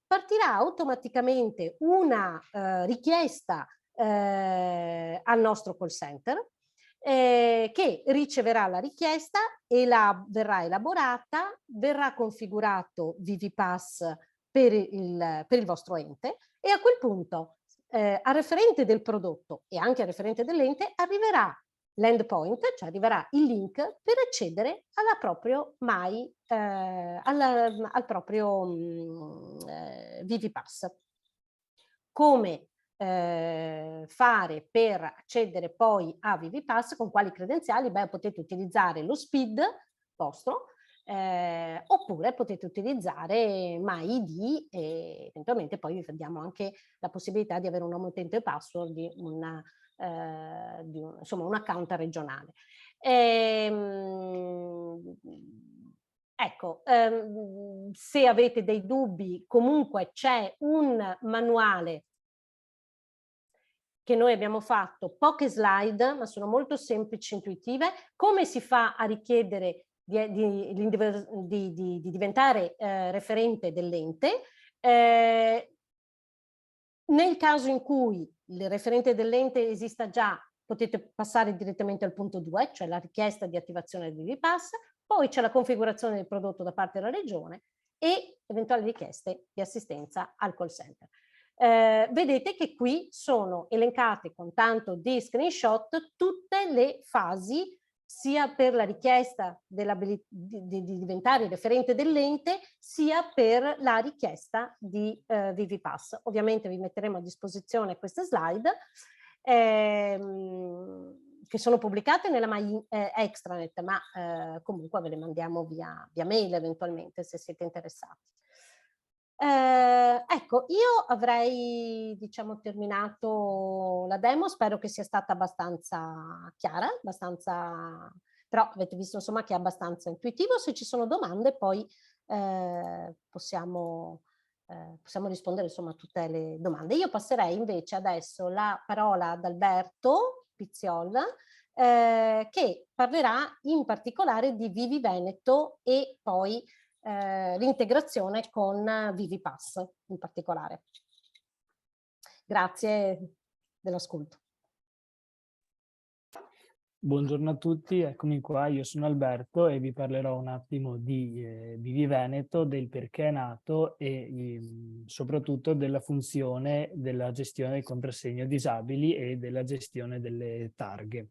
Speaker 2: partirà automaticamente una richiesta al nostro call center che riceverà la richiesta e verrà elaborata, verrà configurato ViviPass per il vostro ente e a quel punto al referente del prodotto e anche al referente dell'ente arriverà l'endpoint, cioè arriverà il link per accedere alla proprio al proprio ViviPass. Come fare per accedere poi a ViviPass, con quali credenziali? Beh, potete utilizzare lo SPID vostro, oppure potete utilizzare MyID e eventualmente poi vi diamo anche la possibilità di avere un nome utente e password di insomma, un account regionale. Ecco, se avete dei dubbi, comunque c'è un manuale che noi abbiamo fatto, poche slide, ma sono molto semplici e intuitive. Come si fa a richiedere di diventare referente dell'ente? Nel caso in cui il referente dell'ente esista già, potete passare direttamente al punto 2, cioè la richiesta di attivazione del ViviPass, poi c'è la configurazione del prodotto da parte della regione e eventuali richieste di assistenza al call center. Vedete che qui sono elencate con tanto di screenshot tutte le fasi sia per la richiesta di diventare referente dell'ente, sia per la richiesta di ViviPass. Ovviamente vi metteremo a disposizione queste slide che sono pubblicate nella My Extranet, ma comunque ve le mandiamo via mail eventualmente se siete interessati. Ecco, io avrei, diciamo, terminato la demo, spero che sia stata abbastanza chiara, però avete visto insomma che è abbastanza intuitivo. Se ci sono domande poi possiamo rispondere insomma a tutte le domande. Io passerei invece adesso la parola ad Alberto Pizziol, che parlerà in particolare di Vivi Veneto e poi l'integrazione con ViviPass in particolare. Grazie dell'ascolto.
Speaker 3: Buongiorno a tutti, eccomi qua, io sono Alberto e vi parlerò un attimo di Vivi Veneto, del perché è nato e soprattutto della funzione della gestione del contrassegno disabili e della gestione delle targhe.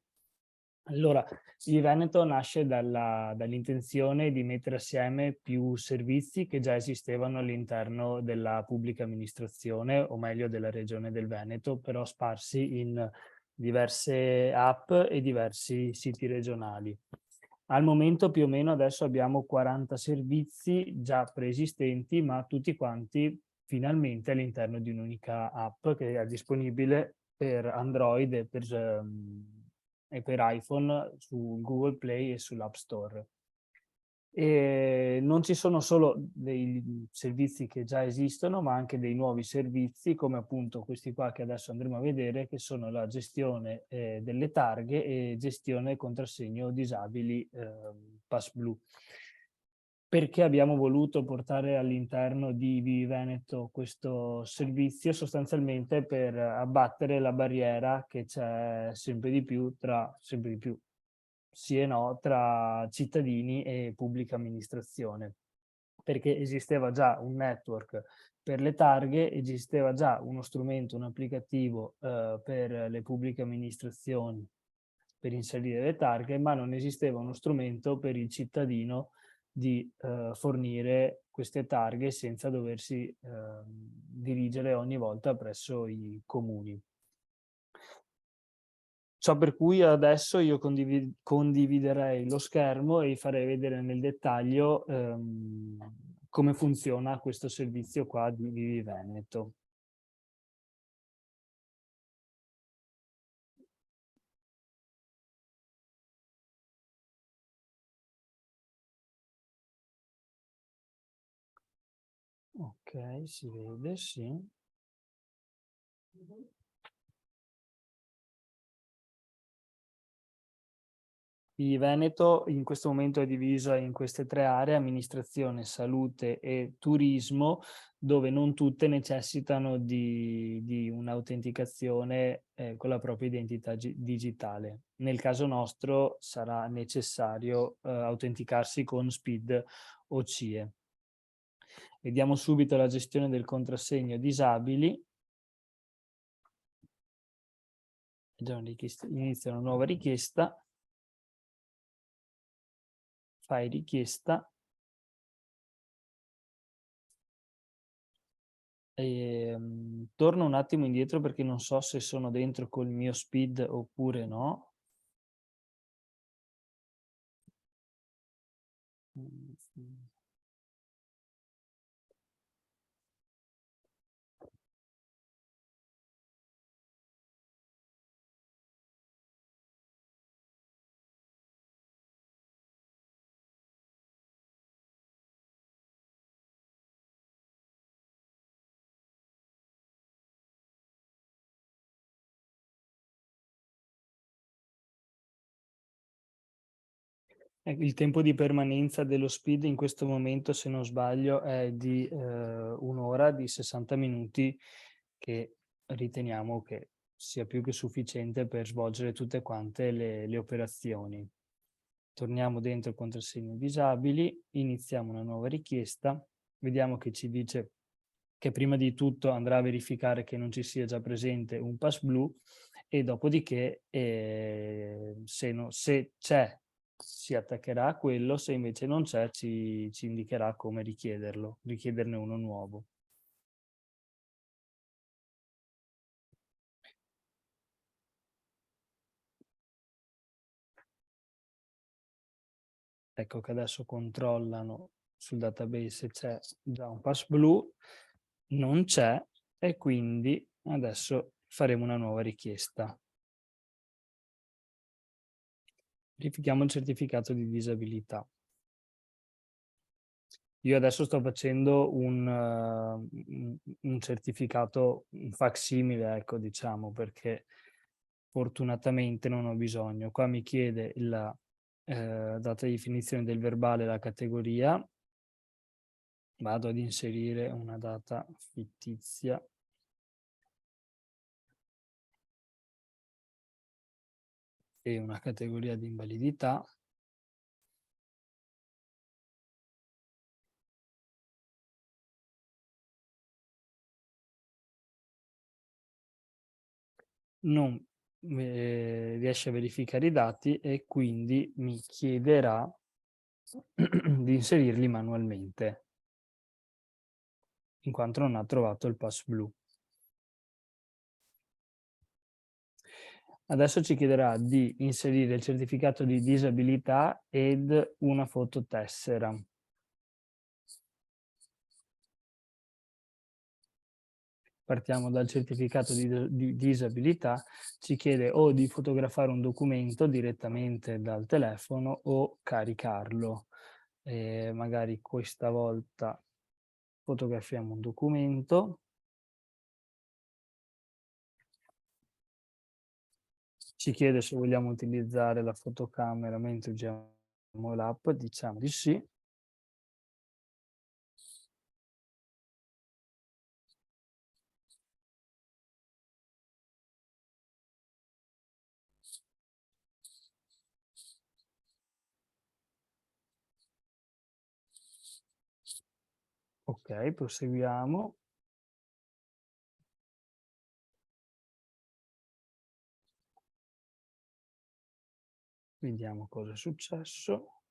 Speaker 3: Allora, Vivi Veneto nasce dall'intenzione di mettere assieme più servizi che già esistevano all'interno della pubblica amministrazione, o meglio della regione del Veneto, però sparsi in diverse app e diversi siti regionali. Al momento più o meno adesso abbiamo 40 servizi già preesistenti, ma tutti quanti finalmente all'interno di un'unica app che è disponibile per Android e per iPhone su Google Play e sull'App Store. E non ci sono solo dei servizi che già esistono, ma anche dei nuovi servizi, come appunto questi qua che adesso andremo a vedere, che sono la gestione delle targhe e gestione contrassegno disabili PassBlue. Perché abbiamo voluto portare all'interno di Vivi Veneto questo servizio? Sostanzialmente per abbattere la barriera che c'è sempre di più sì e no, tra cittadini e pubblica amministrazione, perché esisteva già un network per le targhe, esisteva già uno strumento, un applicativo per le pubbliche amministrazioni per inserire le targhe, ma non esisteva uno strumento per il cittadino di fornire queste targhe senza doversi dirigere ogni volta presso i comuni. Ciò per cui adesso io condividerei lo schermo e vi farei vedere nel dettaglio come funziona questo servizio qua di Vivi Veneto. Ok, si vede, sì. Il Veneto in questo momento è diviso in queste 3 aree: amministrazione, salute e turismo, dove non tutte necessitano di un'autenticazione con la propria identità digitale. Nel caso nostro sarà necessario autenticarsi con SPID o CIE. Vediamo subito la gestione del contrassegno disabili. Inizia una nuova richiesta. Fai richiesta. Torno un attimo indietro perché non so se sono dentro col mio SPID oppure no. Il tempo di permanenza dello SPID in questo momento, se non sbaglio, è di 1 ora, di 60 minuti, che riteniamo che sia più che sufficiente per svolgere tutte quante le operazioni. Torniamo dentro il contrassegno disabili, iniziamo una nuova richiesta, vediamo che ci dice che prima di tutto andrà a verificare che non ci sia già presente un pass blu e dopodiché se c'è si attaccherà a quello, se invece non c'è ci indicherà come richiederne uno nuovo. Ecco che adesso controllano sul database se c'è già un pass blu, non c'è e quindi adesso faremo una nuova richiesta. Verifichiamo il certificato di disabilità. Io adesso sto facendo un certificato, un facsimile, ecco, diciamo, perché fortunatamente non ho bisogno. Qua mi chiede la data di definizione del verbale, la categoria. Vado ad inserire una data fittizia. E una categoria di invalidità. Non riesce a verificare i dati e quindi mi chiederà di inserirli manualmente, in quanto non ha trovato il pass blu. Adesso ci chiederà di inserire il certificato di disabilità ed una fototessera. Partiamo dal certificato di disabilità, ci chiede o di fotografare un documento direttamente dal telefono o caricarlo. Magari questa volta fotografiamo un documento. Ci chiede se vogliamo utilizzare la fotocamera mentre usiamo l'app, diciamo di sì. Ok, proseguiamo. Vediamo cosa è successo.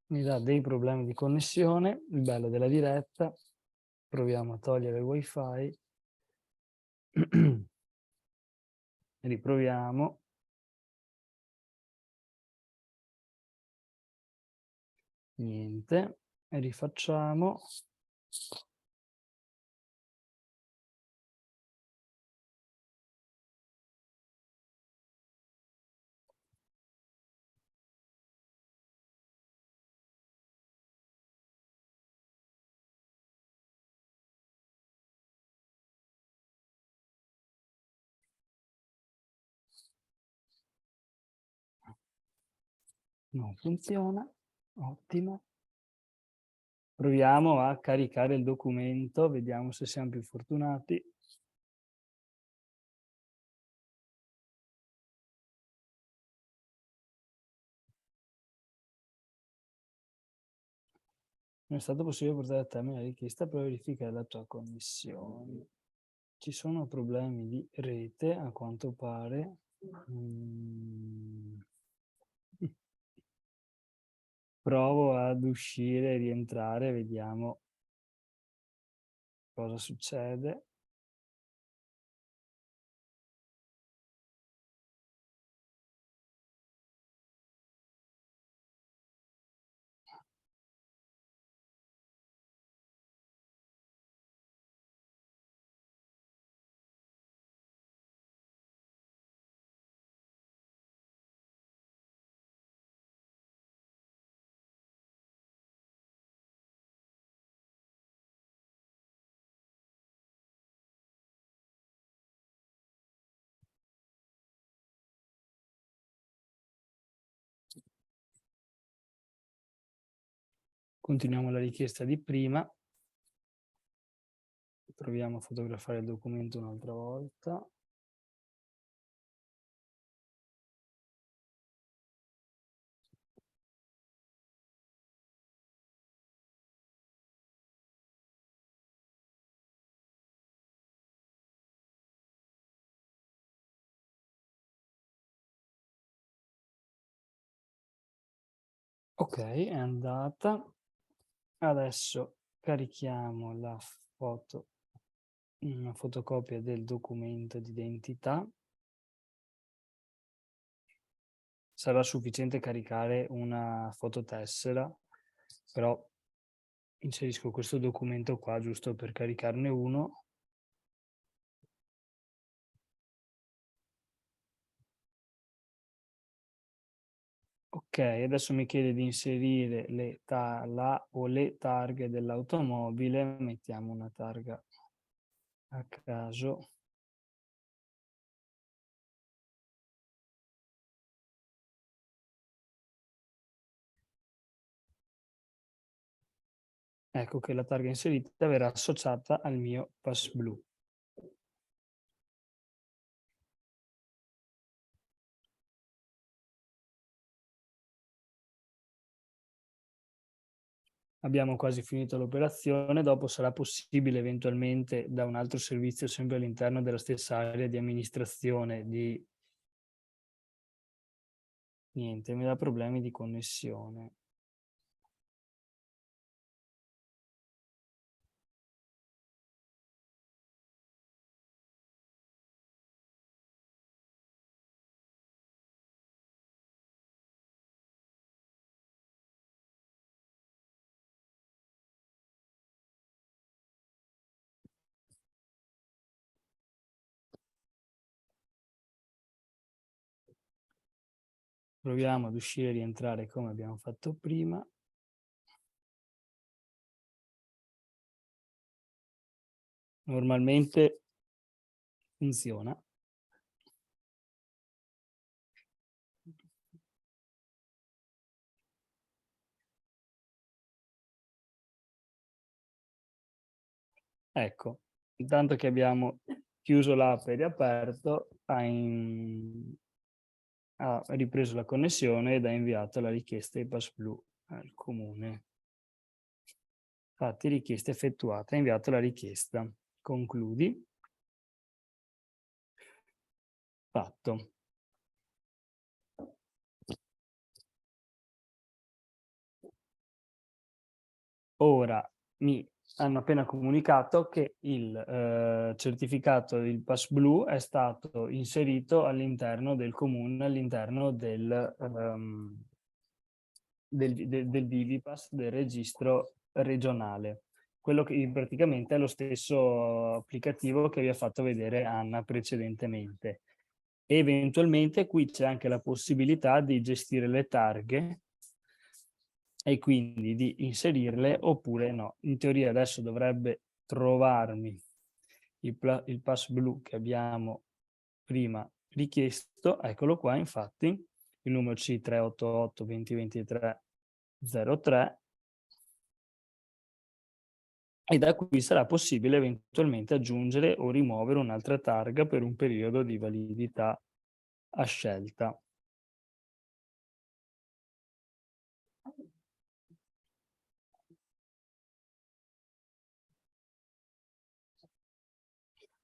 Speaker 3: Mi dà dei problemi di connessione, il bello della diretta. Proviamo a togliere il wifi. Riproviamo. Niente. Rifacciamo. Non funziona, ottimo. Proviamo a caricare il documento, vediamo se siamo più fortunati. Non è stato possibile portare a termine la richiesta per verificare la tua connessione. Ci sono problemi di rete, a quanto pare. Provo ad uscire e rientrare, vediamo cosa succede. Continuiamo la richiesta di prima. Proviamo a fotografare il documento un'altra volta. Ok, è andata. Adesso carichiamo la foto, una fotocopia del documento d'identità. Sarà sufficiente caricare una fototessera, però inserisco questo documento qua giusto per caricarne uno. Ok, adesso mi chiede di inserire le targhe dell'automobile. Mettiamo una targa a caso. Ecco che la targa inserita verrà associata al mio PassBlue. Abbiamo quasi finito l'operazione, dopo sarà possibile eventualmente da un altro servizio sempre all'interno della stessa area di amministrazione di... Niente, mi dà problemi di connessione. Proviamo ad uscire e rientrare come abbiamo fatto prima. Normalmente funziona. Ecco, intanto che abbiamo chiuso l'app e riaperto, ha ripreso la connessione ed ha inviato la richiesta di PassBlue al comune. Infatti, richiesta effettuata, ha inviato la richiesta. Concludi. Fatto. Ora mi hanno appena comunicato che il certificato del PassBlue è stato inserito all'interno del comune, all'interno del Vivipass, del registro regionale. Quello che praticamente è lo stesso applicativo che vi ha fatto vedere Anna precedentemente. E eventualmente qui c'è anche la possibilità di gestire le targhe e quindi di inserirle oppure no. In teoria adesso dovrebbe trovarmi il PassBlue che abbiamo prima richiesto, eccolo qua infatti, il numero C388 2023 03, e da qui sarà possibile eventualmente aggiungere o rimuovere un'altra targa per un periodo di validità a scelta.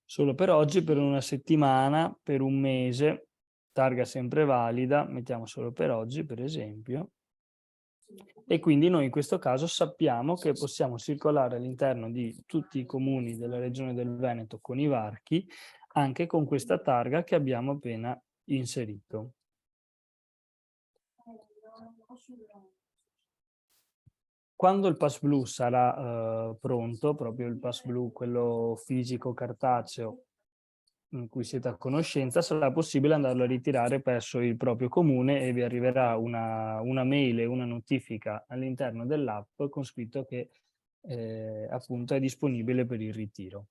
Speaker 3: Solo per oggi, per una settimana, per un mese, targa sempre valida, mettiamo solo per oggi per esempio, e quindi noi in questo caso sappiamo che possiamo circolare all'interno di tutti i comuni della regione del Veneto con i varchi, anche con questa targa che abbiamo appena inserito. Quando il Pass Blu sarà pronto, proprio il Pass Blu, quello fisico cartaceo, in cui siete a conoscenza, sarà possibile andarlo a ritirare presso il proprio comune e vi arriverà una mail e una notifica all'interno dell'app con scritto che appunto è disponibile per il ritiro.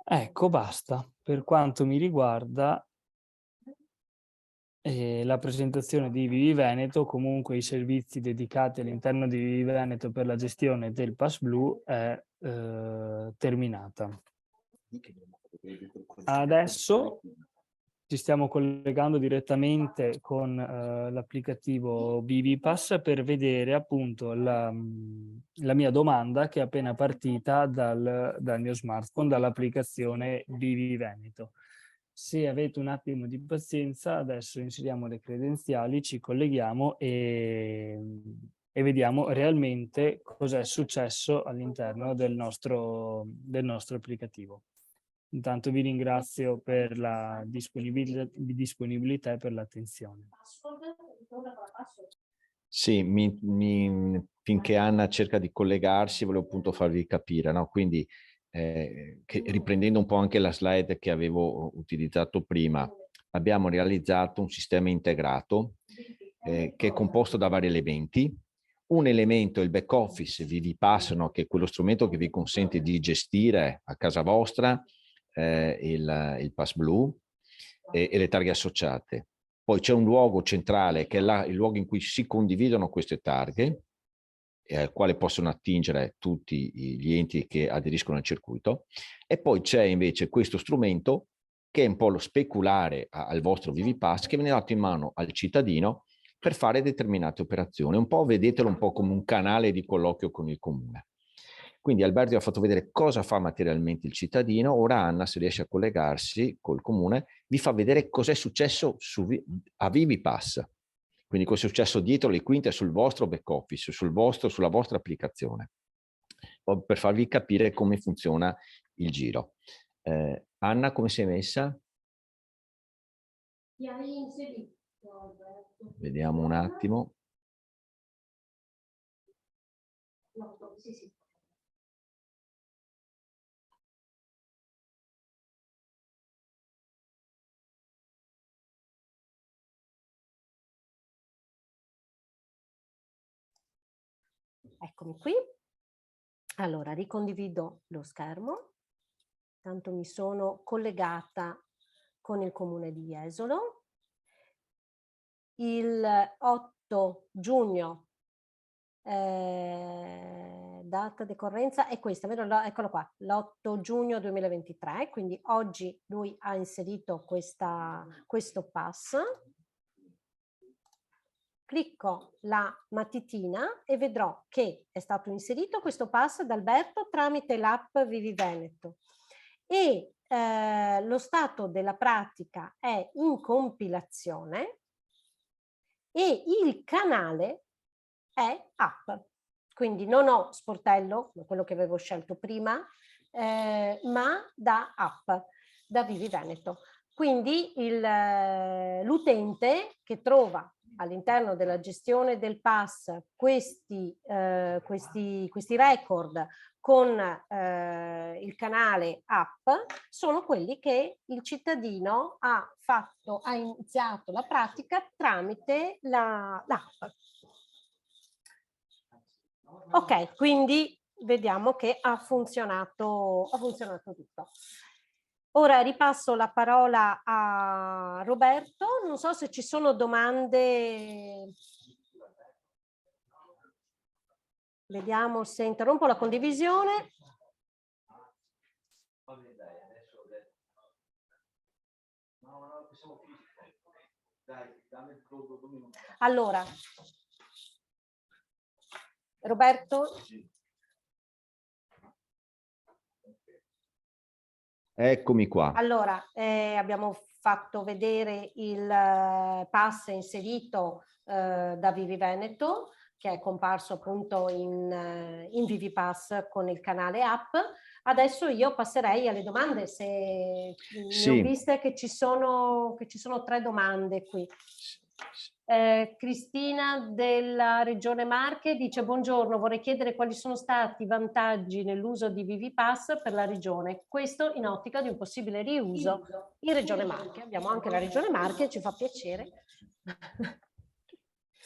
Speaker 3: Ecco, basta. Per quanto mi riguarda, la presentazione di Vivi Veneto, comunque i servizi dedicati all'interno di Vivi Veneto per la gestione del Pass Blu è terminata. Adesso ci stiamo collegando direttamente con l'applicativo ViviPass per vedere appunto la mia domanda che è appena partita dal mio smartphone, dall'applicazione Vivi Veneto. Se avete un attimo di pazienza, adesso inseriamo le credenziali, ci colleghiamo e vediamo realmente cos'è successo all'interno del nostro applicativo. Intanto vi ringrazio per la disponibilità e per l'attenzione.
Speaker 1: Sì, finché Anna cerca di collegarsi, volevo appunto farvi capire, no? Quindi, che, riprendendo un po' anche la slide che avevo utilizzato prima, abbiamo realizzato un sistema integrato che è composto da vari elementi. Un elemento è il back office ViviPass, no? Che è quello strumento che vi consente di gestire a casa vostra il Pass Blu e le targhe associate. Poi c'è un luogo centrale che è il luogo in cui si condividono queste targhe e al quale possono attingere tutti gli enti che aderiscono al circuito, e poi c'è invece questo strumento che è un po' lo speculare al vostro ViviPass, che viene dato in mano al cittadino per fare determinate operazioni. Un po' vedetelo un po' come un canale di colloquio con il comune. Quindi Alberto vi ha fatto vedere cosa fa materialmente il cittadino, ora Anna, se riesce a collegarsi col comune, vi fa vedere cos'è successo a ViviPass. Quindi cosa è successo dietro le quinte sul vostro back office, sulla vostra applicazione, per farvi capire come funziona il giro. Anna, come sei messa? Vediamo un attimo.
Speaker 2: Eccomi qui. Allora, ricondivido lo schermo. Tanto mi sono collegata con il comune di Jesolo. Il 8 giugno, data decorrenza è questa, vero? Eccolo qua, l'8 giugno 2023, quindi oggi lui ha inserito questo pass. Clicco la matitina e vedrò che è stato inserito questo pass da Alberto tramite l'app Vivi Veneto e lo stato della pratica è in compilazione e il canale è app. Quindi non ho sportello, quello che avevo scelto prima, ma da app, da Vivi Veneto. Quindi l'utente che trova all'interno della gestione del pass questi record con il canale app sono quelli che il cittadino ha iniziato la pratica tramite l'app. Ok, quindi vediamo che ha funzionato tutto. Ora ripasso la parola a Roberto, non so se ci sono domande. Vediamo se interrompo la condivisione. Allora, Roberto?
Speaker 1: Eccomi qua.
Speaker 2: Allora, abbiamo fatto vedere il pass inserito da Vivi Veneto, che è comparso appunto in ViviPass con il canale app. Adesso io passerei alle domande, se ne ho viste che ci sono 3 domande qui. Cristina della Regione Marche dice: buongiorno, vorrei chiedere quali sono stati i vantaggi nell'uso di ViviPass per la Regione, questo in ottica di un possibile riuso in Regione Marche. Abbiamo anche la Regione Marche, ci fa piacere.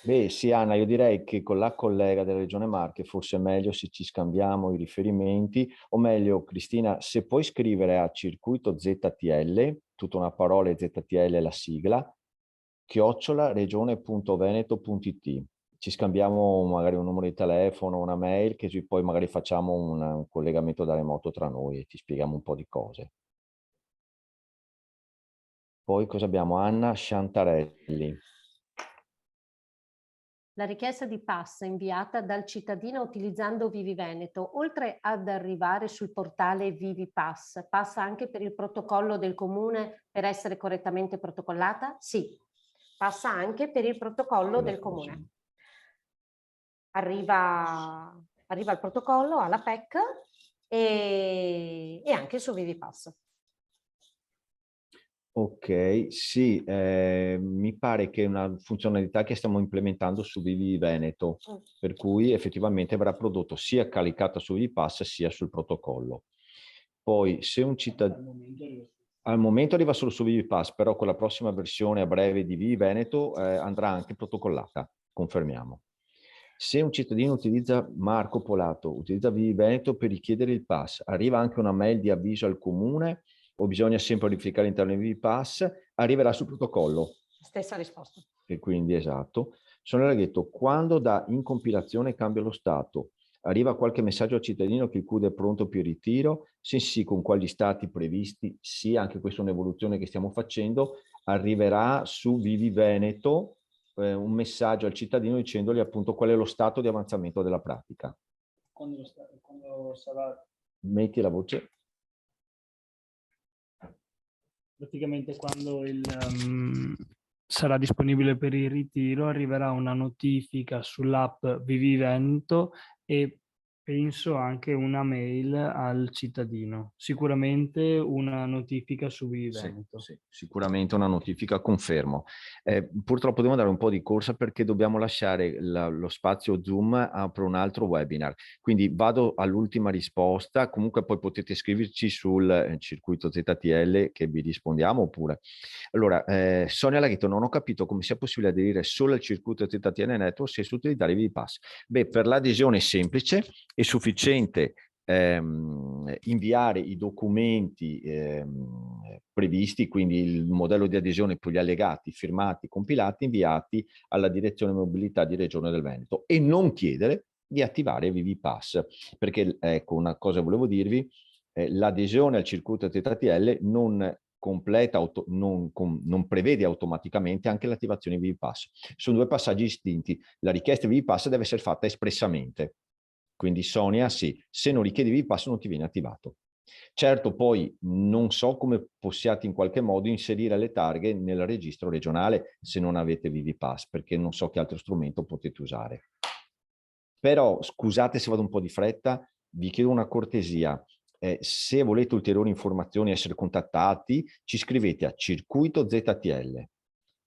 Speaker 1: Beh sì Anna, io direi che con la collega della Regione Marche forse è meglio se ci scambiamo i riferimenti, o meglio Cristina, se puoi scrivere a circuito ZTL, tutta una parola, ZTL la sigla, @regione.veneto.it. Ci scambiamo magari un numero di telefono, una mail, che poi magari facciamo un collegamento da remoto tra noi e ti spieghiamo un po' di cose. Poi cosa abbiamo? Anna Sciantarelli.
Speaker 2: La richiesta di pass inviata dal cittadino utilizzando Vivi Veneto, oltre ad arrivare sul portale ViviPass, passa anche per il protocollo del comune per essere correttamente protocollata? Sì, passa anche per il protocollo del comune. Arriva il protocollo alla PEC e anche su ViviPass.
Speaker 1: Ok, sì, mi pare che è una funzionalità che stiamo implementando su Vivi Veneto, per cui effettivamente verrà prodotto sia caricata su ViviPass sia sul protocollo. Poi se un cittadino... Al momento arriva solo su ViviPass, però con la prossima versione a breve di Vivi Veneto andrà anche protocollata, confermiamo. Se un cittadino utilizza Marco Polato, utilizza Vivi Veneto per richiedere il pass, arriva anche una mail di avviso al comune o bisogna sempre verificare all'interno di ViviPass, arriverà sul protocollo.
Speaker 2: Stessa risposta.
Speaker 1: E quindi esatto. Sono laghetto, quando da incompilazione cambia lo stato, arriva qualche messaggio al cittadino che il CUD è pronto per il ritiro, se sì, con quali stati previsti, sì, anche questa è un'evoluzione che stiamo facendo, arriverà su Vivi Veneto un messaggio al cittadino dicendogli appunto qual è lo stato di avanzamento della pratica.
Speaker 3: Quando sarà...
Speaker 1: Metti la voce.
Speaker 3: Praticamente quando sarà disponibile per il ritiro arriverà una notifica sull'app Vivi Veneto e penso anche una mail al cittadino. Sicuramente una notifica su Vivi Veneto.
Speaker 1: Sì, sicuramente una notifica, confermo. Purtroppo devo andare un po' di corsa perché dobbiamo lasciare lo spazio Zoom per un altro webinar. Quindi vado all'ultima risposta, comunque poi potete scriverci sul circuito ZTL che vi rispondiamo oppure. Allora, Sonia Laghetto, non ho capito come sia possibile aderire solo al circuito ZTL Network se su utilizzare ViviPass. Beh, per l'adesione è semplice, è sufficiente inviare i documenti previsti, quindi il modello di adesione più gli allegati firmati, compilati, inviati alla direzione mobilità di Regione del Veneto e non chiedere di attivare ViviPass, perché ecco una cosa volevo dirvi, l'adesione al circuito ZTL non completa, non prevede automaticamente anche l'attivazione ViviPass. Sono due passaggi distinti. La richiesta ViviPass deve essere fatta espressamente. Quindi Sonia, sì, se non richiedi ViviPass non ti viene attivato. Certo, poi non so come possiate in qualche modo inserire le targhe nel registro regionale se non avete ViviPass, perché non so che altro strumento potete usare. Però scusate se vado un po' di fretta, vi chiedo una cortesia. Se volete ulteriori informazioni e essere contattati, ci scrivete a circuito ZTL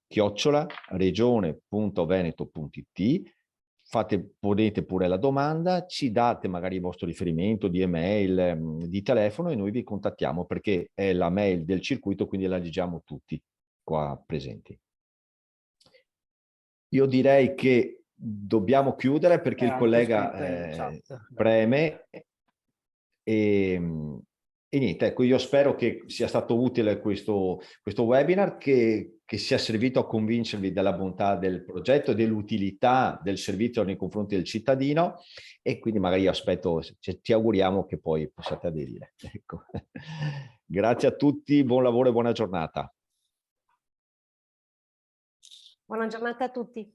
Speaker 1: @regione.veneto.it, ponete pure la domanda, ci date magari il vostro riferimento di email, di telefono e noi vi contattiamo perché è la mail del circuito, quindi la leggiamo tutti qua presenti. Io direi che dobbiamo chiudere perché il collega preme E niente, ecco, io spero che sia stato utile questo webinar, che sia servito a convincervi della bontà del progetto e dell'utilità del servizio nei confronti del cittadino, e quindi magari ci auguriamo che poi possiate aderire. Ecco. Grazie a tutti, buon lavoro e buona giornata.
Speaker 2: Buona giornata a tutti.